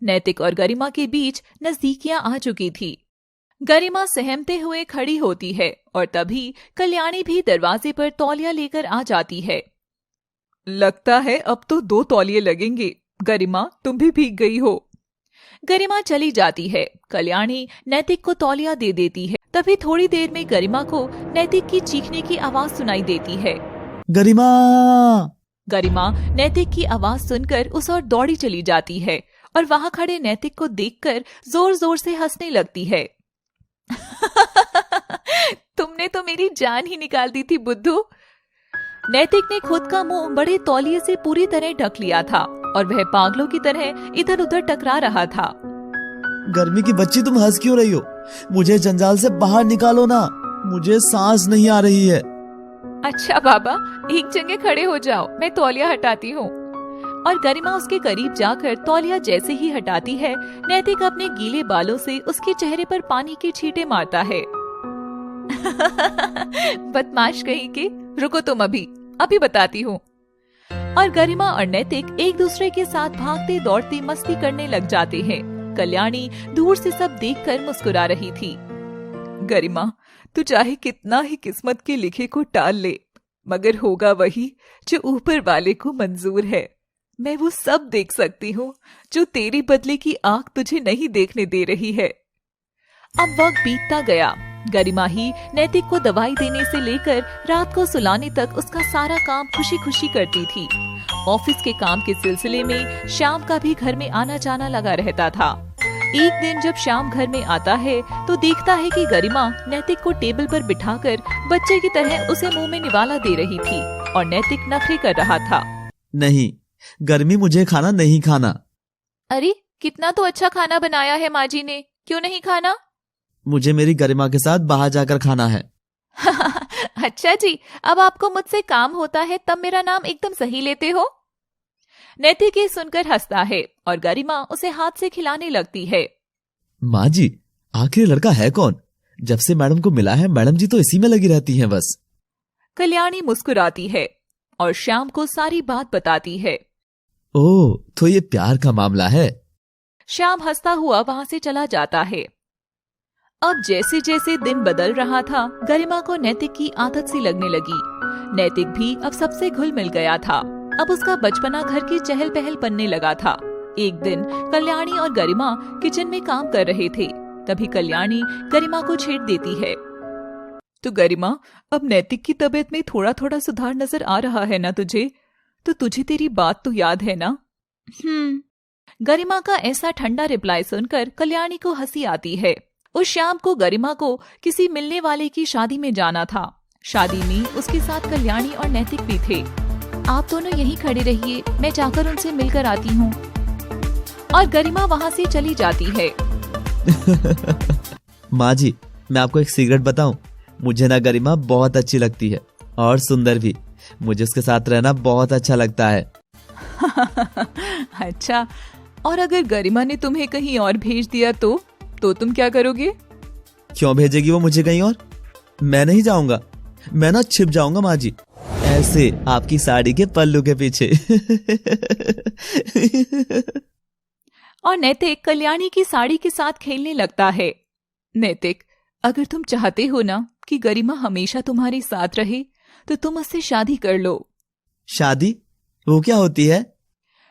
नैतिक और गरिमा के बीच नजदीकियां आ चुकी थी। गरिमा सहमते हुए खड़ी होती है और तभी कल्याणी भी दरवाजे पर तौलिया लेकर आ जाती है। लगता है अब तो 2 तौलिए लगेंगे। गरिमा, तुम भी भीग गई हो। गरिमा चली जाती है। कल्याणी नैतिक को तौलिया दे देती है। तभी थोड़ी देर में गरिमा को नैतिक की चीखने की आवाज सुनाई देती है। गरिमा! गरिमा नैतिक की आवाज सुनकर उस ओर दौड़ी चली जाती है और वहां खड़े नैतिक को देखकर जोर जोर से हंसने लगती है। तुमने तो मेरी जान ही निकाल दी थी बुद्धू। नैतिक ने खुद का मुंह बड़े तौलिए से पूरी तरह ढक लिया था और वह पागलों की तरह इधर उधर टकरा रहा था। गर्मी की बच्ची, तुम हंस क्यों रही हो? मुझे जंजाल से बाहर निकालो ना, मुझे सांस नहीं आ रही है। अच्छा बाबा, एक जगह खड़े हो जाओ, मैं तौलिया हटाती हूँ। और गरिमा उसके करीब जाकर तौलिया जैसे ही हटाती है, नैतिक अपने गीले बालों से उसके चेहरे पर पानी के छींटे मारता है। बदमाश कहीं के, रुको तुम अभी बताती हूँ। और गरिमा और नैतिक एक दूसरे के साथ भागते दौड़ते मस्ती करने लग जाते हैं। कल्याणी दूर से सब देखकर मुस्कुरा रही थी। गरिमा, तू चाहे कितना ही किस्मत के लिखे को टाल ले, मगर होगा वही जो ऊपर वाले को मंजूर है। मैं वो सब देख सकती हूँ जो तेरे बदले की आंख तुझे नहीं देखने दे रही है। अब वक्त बीतता गया। गरिमा ही नैतिक को दवाई देने से लेकर रात को सुलाने तक उसका सारा काम खुशी खुशी करती थी। ऑफिस के काम के सिलसिले में श्याम का भी घर में आना जाना लगा रहता था। एक दिन जब श्याम घर में आता है तो देखता है कि गरिमा नैतिक को टेबल पर बिठाकर बच्चे की तरह उसे मुंह में निवाला दे रही थी और नैतिक नखरे कर रहा था। नहीं, गर्मी, मुझे खाना नहीं खाना। अरे, कितना तो अच्छा खाना बनाया है माँ जी ने, क्यों नहीं खाना? मुझे मेरी गरिमा के साथ बाहर जाकर खाना है। अच्छा जी, अब आपको मुझसे काम होता है तब मेरा नाम एकदम सही लेते हो। नैतिक ये सुनकर हंसता है और गरिमा उसे हाथ से खिलाने लगती है। माँ जी, आखिर लड़का है कौन? जब से मैडम को मिला है, मैडम जी तो इसी में लगी रहती हैं बस। कल्याणी मुस्कुराती है और श्याम को सारी बात बताती है। ओह, तो ये प्यार का मामला है। श्याम हंसता हुआ वहां से चला जाता है। अब जैसे जैसे दिन बदल रहा था, गरिमा को नैतिक की आदत सी लगने लगी। नैतिक भी अब सबसे घुल मिल गया था। अब उसका बचपना घर की चहल पहल बनने लगा था। एक दिन कल्याणी और गरिमा किचन में काम कर रहे थे। तभी कल्याणी गरिमा को छेड़ देती है। तो गरिमा, अब नैतिक की तबीयत में थोड़ा थोड़ा सुधार नजर आ रहा है ना तुझे? तो तुझे तेरी बात तो याद है ना? गरिमा का ऐसा ठंडा रिप्लाई सुनकर कल्याणी को हंसी आती है। उस शाम को गरिमा को किसी मिलने वाले की शादी में जाना था। शादी में उसके साथ कल्याणी और नैतिक भी थे। आप दोनों यहीं खड़े रहिए, मैं जाकर उनसे मिलकर आती हूँ। और गरिमा वहाँ से चली जाती है। माँ जी, मैं आपको एक सीक्रेट बताऊं, मुझे ना गरिमा बहुत अच्छी लगती है और सुंदर भी। मुझे उसके साथ रहना बहुत अच्छा लगता है। अच्छा, और अगर गरिमा ने तुम्हें कहीं और भेज दिया तो तुम क्या करोगे? क्यों भेजेगी वो मुझे कहीं और? मैं नहीं जाऊंगा, मैं ना छिप जाऊंगा माँ जी, ऐसे आपकी साड़ी के पल्लू के पीछे। और नैतिक कल्याणी की साड़ी के साथ खेलने लगता है। नैतिक, अगर तुम चाहते हो ना कि गरिमा हमेशा तुम्हारे साथ रहे तो तुम उससे शादी कर लो। शादी? वो क्या होती है?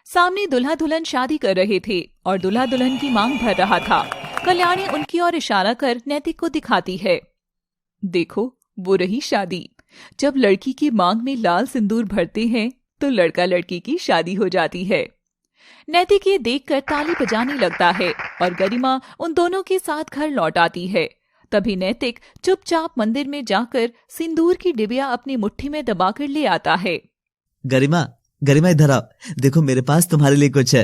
सामने दुल्हा दुल्हन शादी कर रहे थे और दुल्हा दुल्हन की मांग भर रहा था। कल्याणी उनकी ओर इशारा कर नैतिक को दिखाती है। देखो, वो रही शादी। जब लड़की की मांग में लाल सिंदूर भरते हैं तो लड़का लड़की की शादी हो जाती है। नैतिक ये देखकर ताली बजाने लगता है और गरिमा उन दोनों के साथ घर लौट आती है। तभी नैतिक चुपचाप मंदिर में जाकर सिंदूर की डिबिया अपनी मुट्ठी में दबाकर ले आता है। गरिमा, गरिमा इधर आओ, देखो मेरे पास तुम्हारे लिए कुछ है।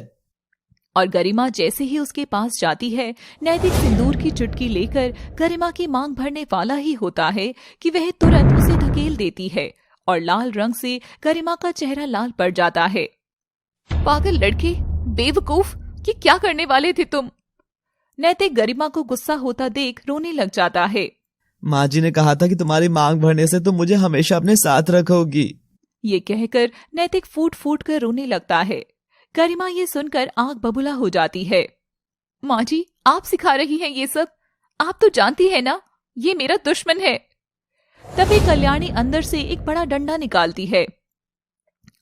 और गरिमा जैसे ही उसके पास जाती है, नैतिक सिंदूर की चुटकी लेकर गरिमा की मांग भरने वाला ही होता है कि वह तुरंत उसे धकेल देती है और लाल रंग से गरिमा का चेहरा लाल पड़ जाता है। पागल लड़के, बेवकूफ, ये क्या करने वाले थे तुम? नैतिक गरिमा को गुस्सा होता देख रोने लग जाता है। माँ जी ने कहा था कि तुम्हारी मांग भरने से तुम मुझे हमेशा अपने साथ रखोगी। ये कहकर नैतिक फूट फूट कर रोने लगता है। गरिमा ये सुनकर आंख बबूला हो जाती है। माँ जी, आप सिखा रही हैं ये सब? आप तो जानती है ना, ये मेरा दुश्मन है। तभी कल्याणी अंदर से एक बड़ा डंडा निकालती है।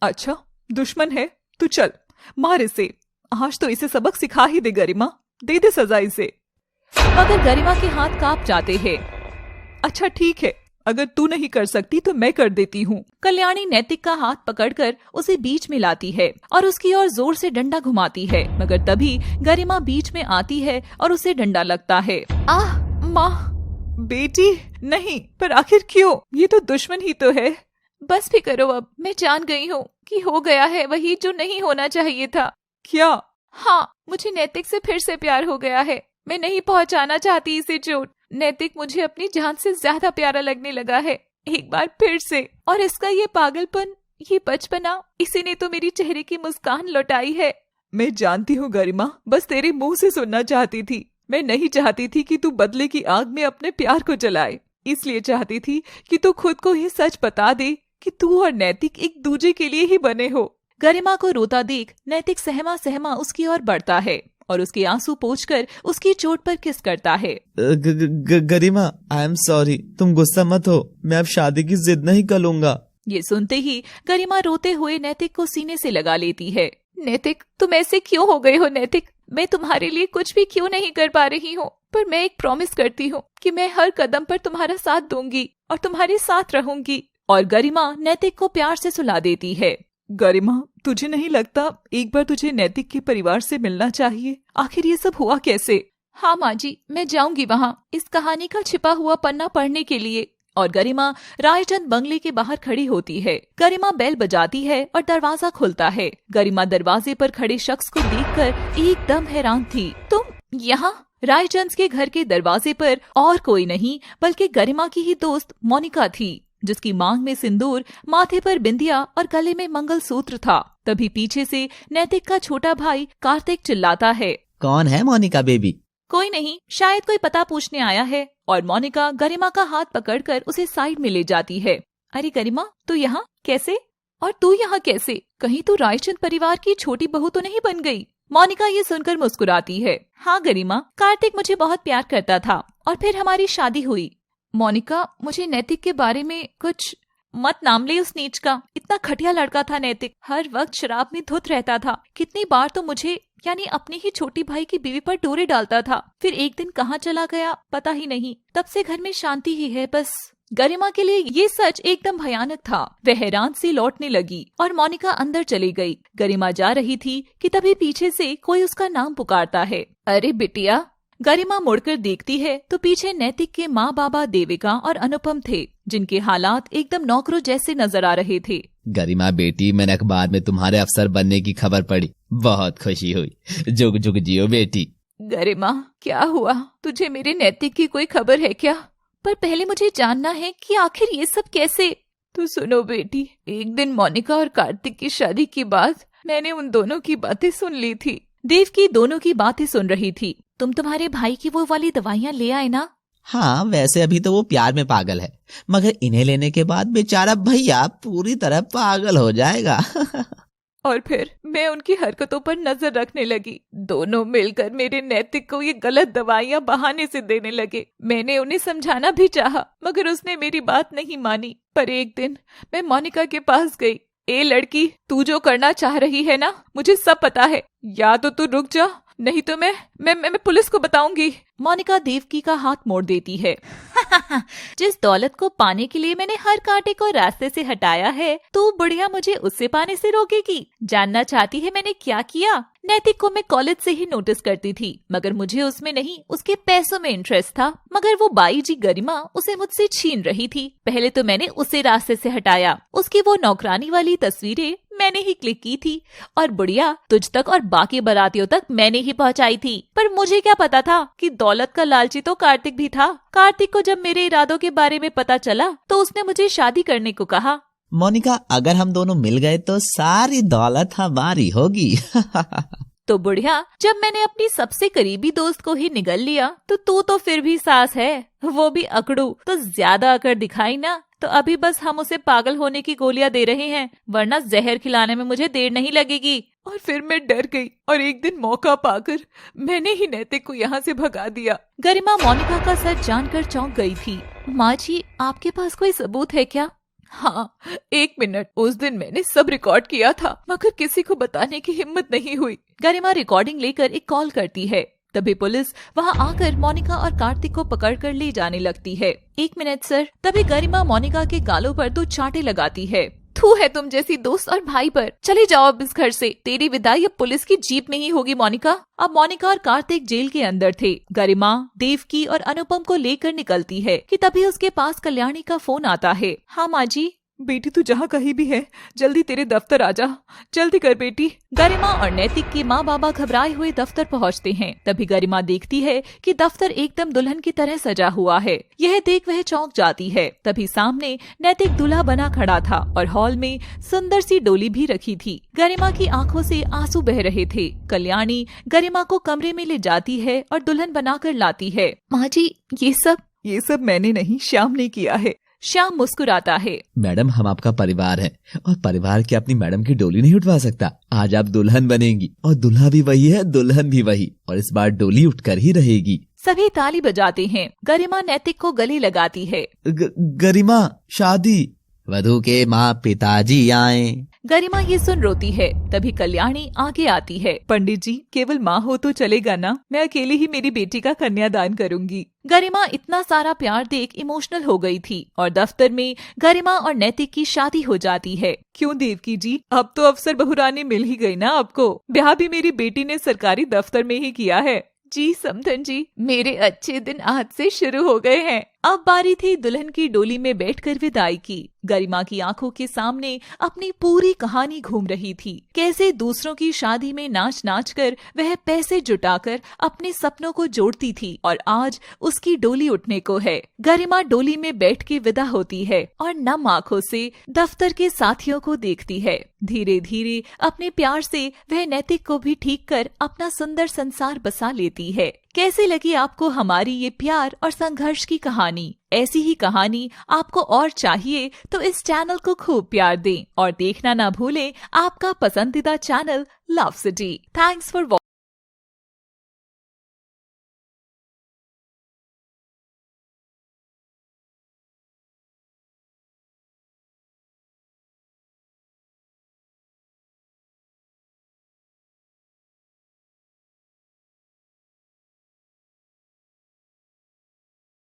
अच्छा, दुश्मन है तो चल मार इसे। आज तो इसे सबक सिखा ही दे गरिमा, दे दे सजा इसे। मगर गरिमा के हाथ कांप जाते हैं। अच्छा ठीक है, अगर तू नहीं कर सकती तो मैं कर देती हूँ। कल्याणी नैतिक का हाथ पकड़कर उसे बीच में लाती है और उसकी ओर जोर से डंडा घुमाती है, मगर तभी गरिमा बीच में आती है और उसे डंडा लगता है। आह माँ! बेटी नहीं, पर आखिर क्यों? ये तो दुश्मन ही तो है। बस भी करो अब, मैं जान गई हूँ कि हो गया है वही जो नहीं होना चाहिए था। क्या? हाँ, मुझे नैतिक से फिर से प्यार हो गया है। मैं नहीं पहुँचाना चाहती इसे चोट। नैतिक मुझे अपनी जान से ज्यादा प्यारा लगने लगा है, एक बार फिर से। और इसका ये पागलपन, ये बचपना, इसी ने तो मेरी चेहरे की मुस्कान लौटाई है। मैं जानती हूँ गरिमा, बस तेरे मुंह से सुनना चाहती थी। मैं नहीं चाहती थी कि तू बदले की आग में अपने प्यार को जलाए। इसलिए चाहती थी कि तू खुद को ये सच बता दे कि तू और नैतिक एक दूजे के लिए ही बने हो। गरिमा को रोता देख नैतिक सहमा सहमा उसकी ओर बढ़ता है और उसके आंसू पोंछकर उसकी चोट पर किस करता है। गरिमा, आई एम सॉरी, तुम गुस्सा मत हो, मैं अब शादी की जिद नहीं करूंगा। ये सुनते ही गरिमा रोते हुए नैतिक को सीने से लगा लेती है। नैतिक, तुम ऐसे क्यों हो गए हो? नैतिक, मैं तुम्हारे लिए कुछ भी क्यों नहीं कर पा रही हूँ, पर मैं एक प्रॉमिस करती हूँ कि मैं हर कदम पर तुम्हारा साथ दूंगी और तुम्हारे साथ रहूंगी। और गरिमा नैतिक को प्यार से सुला देती है। गरिमा, तुझे नहीं लगता एक बार तुझे नैतिक के परिवार से मिलना चाहिए? आखिर ये सब हुआ कैसे? हाँ माँ जी, मैं जाऊंगी वहाँ इस कहानी का छिपा हुआ पन्ना पढ़ने के लिए। और गरिमा रायचंद बंगले के बाहर खड़ी होती है। गरिमा बेल बजाती है और दरवाजा खुलता है। गरिमा दरवाजे पर खड़े शख्स को देखकर एकदम हैरान थी। तुम यहाँ? रायचंद के घर के दरवाजे पर और कोई नहीं बल्कि गरिमा की ही दोस्त मोनिका थी, जिसकी मांग में सिंदूर, माथे पर बिंदिया और गले में मंगलसूत्र था। तभी पीछे से नैतिक का छोटा भाई कार्तिक चिल्लाता है, कौन है मोनिका बेबी? कोई नहीं, शायद कोई पता पूछने आया है। और मोनिका गरिमा का हाथ पकड़कर उसे साइड में ले जाती है। अरे गरिमा, तू यहाँ कैसे? और तू यहाँ कैसे? कहीं तू रायचंद परिवार की छोटी बहू तो नहीं बन गई? मोनिका ये सुनकर मुस्कुराती है। हाँ गरिमा, कार्तिक मुझे बहुत प्यार करता था और फिर हमारी शादी हुई। मोनिका, मुझे नैतिक के बारे में कुछ मत नाम ले उस नीच का। इतना घटिया लड़का था नैतिक, हर वक्त शराब में धुत रहता था। कितनी बार तो मुझे यानी अपनी ही छोटी भाई की बीवी पर डोरे डालता था, फिर एक दिन कहाँ चला गया पता ही नहीं। तब से घर में शांति ही है बस। गरिमा के लिए ये सच एकदम भयानक था। वह हैरान सी लौटने लगी और मोनिका अंदर चली गई। गरिमा जा रही थी कि तभी पीछे से कोई उसका नाम पुकारता है। अरे बिटिया। गरिमा मुड़कर देखती है तो पीछे नैतिक के माँ बाबा देविका और अनुपम थे, जिनके हालात एकदम नौकरों जैसे नजर आ रहे थे। गरिमा बेटी, मैंने अखबार में तुम्हारे अफसर बनने की खबर पढ़ी, बहुत खुशी हुई। जुग जुग जियो बेटी। गरिमा, क्या हुआ? तुझे मेरे नैतिक की कोई खबर है क्या? पर पहले मुझे जानना है कि आखिर ये सब कैसे। तो सुनो बेटी, एक दिन मोनिका और कार्तिक की शादी के बाद मैंने उन दोनों की बातें सुन ली थी। देवकी दोनों की बातें सुन रही थी। तुम्हारे भाई की वो वाली दवाइयाँ ले आए ना? हाँ, वैसे अभी तो वो प्यार में पागल है, मगर इन्हें लेने के बाद बेचारा भैया पूरी तरह पागल हो जाएगा। और फिर मैं उनकी हरकतों पर नजर रखने लगी। दोनों मिलकर मेरे नैतिक को ये गलत दवाइयां बहाने से देने लगे। मैंने उन्हें समझाना भी चाहा, मगर उसने मेरी बात नहीं मानी। पर एक दिन मैं मोनिका के पास गई। ए लड़की, तू जो करना चाह रही है ना, मुझे सब पता है। या तो तू रुक जा, नहीं तो मैं पुलिस को बताऊंगी। मोनिका देवकी का हाथ मोड़ देती है। जिस दौलत को पाने के लिए मैंने हर कांटे को रास्ते से हटाया है, तो बुढ़िया मुझे उससे पाने से रोकेगी? जानना चाहती है मैंने क्या किया? नैतिक को मैं कॉलेज से ही नोटिस करती थी, मगर मुझे उसमें नहीं, उसके पैसों में इंटरेस्ट था। मगर वो बाई जी गरिमा उसे मुझसे छीन रही थी। पहले तो मैंने उसे रास्ते से हटाया। उसकी वो नौकरानी वाली तस्वीरें मैंने ही क्लिक की थी, और बुढ़िया तुझ तक और बाकी बारातियों तक मैंने ही पहुंचाई थी। पर मुझे क्या पता था कि दौलत का लालची तो कार्तिक भी था। कार्तिक को जब मेरे इरादों के बारे में पता चला तो उसने मुझे शादी करने को कहा। मोनिका, अगर हम दोनों मिल गए तो सारी दौलत हमारी होगी। तो बुढ़िया, जब मैंने अपनी सबसे करीबी दोस्त को ही निगल लिया, तो तू तो फिर भी सास है, वो भी अकड़ू। तो ज्यादा अकड़ दिखाई ना, तो अभी बस हम उसे पागल होने की गोलियां दे रहे हैं, वरना जहर खिलाने में मुझे देर नहीं लगेगी। और फिर मैं डर गई और एक दिन मौका पाकर मैंने ही नैतिक को यहाँ से भगा दिया। गरिमा मोनिका का सच जानकर चौंक गई थी। माँ जी, आपके पास कोई सबूत है क्या? हाँ, 1 मिनट। उस दिन मैंने सब रिकॉर्ड किया था, मगर किसी को बताने की हिम्मत नहीं हुई। गरिमा रिकॉर्डिंग लेकर एक कॉल करती है। तभी पुलिस वहां आकर मोनिका और कार्तिक को पकड़कर ले जाने लगती है। 1 मिनट सर। तभी गरिमा मोनिका के गालों पर 2 चांटे लगाती है। थू है तुम जैसी दोस्त और भाई पर। चले जाओ अब इस घर से। तेरी विदाई अब पुलिस की जीप में ही होगी मोनिका। अब मोनिका और कार्तिक जेल के अंदर थे। गरिमा देवकी और अनुपम को लेकर निकलती है कि तभी उसके पास कल्याणी का फोन आता है। हाँ माँ जी। बेटी तू जहाँ कहीं भी है, जल्दी तेरे दफ्तर आ जा। जल्दी कर बेटी। गरिमा और नैतिक के माँ बाबा घबराए हुए दफ्तर पहुँचते हैं। तभी गरिमा देखती है कि दफ्तर एकदम दुल्हन की तरह सजा हुआ है। यह देख वह चौंक जाती है। तभी सामने नैतिक दूल्हा बना खड़ा था और हॉल में सुंदर सी डोली भी रखी थी। गरिमा की आंखों से आंसू बह रहे थे। कल्याणी गरिमा को कमरे में ले जाती है और दुल्हन बनाकर लाती है। माँ जी, ये सब मैंने नहीं, श्याम ने किया है। श्याम मुस्कुराता है। मैडम, हम आपका परिवार है और परिवार की अपनी मैडम की डोली नहीं उठवा सकता। आज आप दुल्हन बनेंगी और दूल्हा भी वही है, दुल्हन भी वही, और इस बार डोली उठकर ही रहेगी। सभी ताली बजाते हैं। गरिमा नैतिक को गले लगाती है। गरिमा, शादी। वधू के माँ पिताजी आए। गरिमा ये सुन रोती है। तभी कल्याणी आगे आती है। पंडित जी, केवल माँ हो तो चलेगा ना? मैं अकेली ही मेरी बेटी का कन्यादान करूंगी। गरिमा इतना सारा प्यार देख इमोशनल हो गई थी और दफ्तर में गरिमा और नैतिक की शादी हो जाती है। क्यों देवकी जी, अब तो अफसर बहुरानी मिल ही गई ना आपको। ब्याह भी मेरी बेटी ने सरकारी दफ्तर में ही किया है। जी समधन जी, मेरे अच्छे दिन आज से शुरू हो गए हैं। अब बारी थी दुल्हन की डोली में बैठकर विदाई की। गरिमा की आंखों के सामने अपनी पूरी कहानी घूम रही थी। कैसे दूसरों की शादी में नाच नाच कर वह पैसे जुटाकर अपने सपनों को जोड़ती थी और आज उसकी डोली उठने को है। गरिमा डोली में बैठ के विदा होती है और नम आंखों से दफ्तर के साथियों को देखती है। धीरे धीरे अपने प्यार से वह नैतिक को भी ठीक कर अपना सुंदर संसार बसा लेती है। कैसी लगी आपको हमारी ये प्यार और संघर्ष की कहानी? ऐसी ही कहानी आपको और चाहिए तो इस चैनल को खूब प्यार दें और देखना ना भूलें आपका पसंदीदा channel love city. Thanks for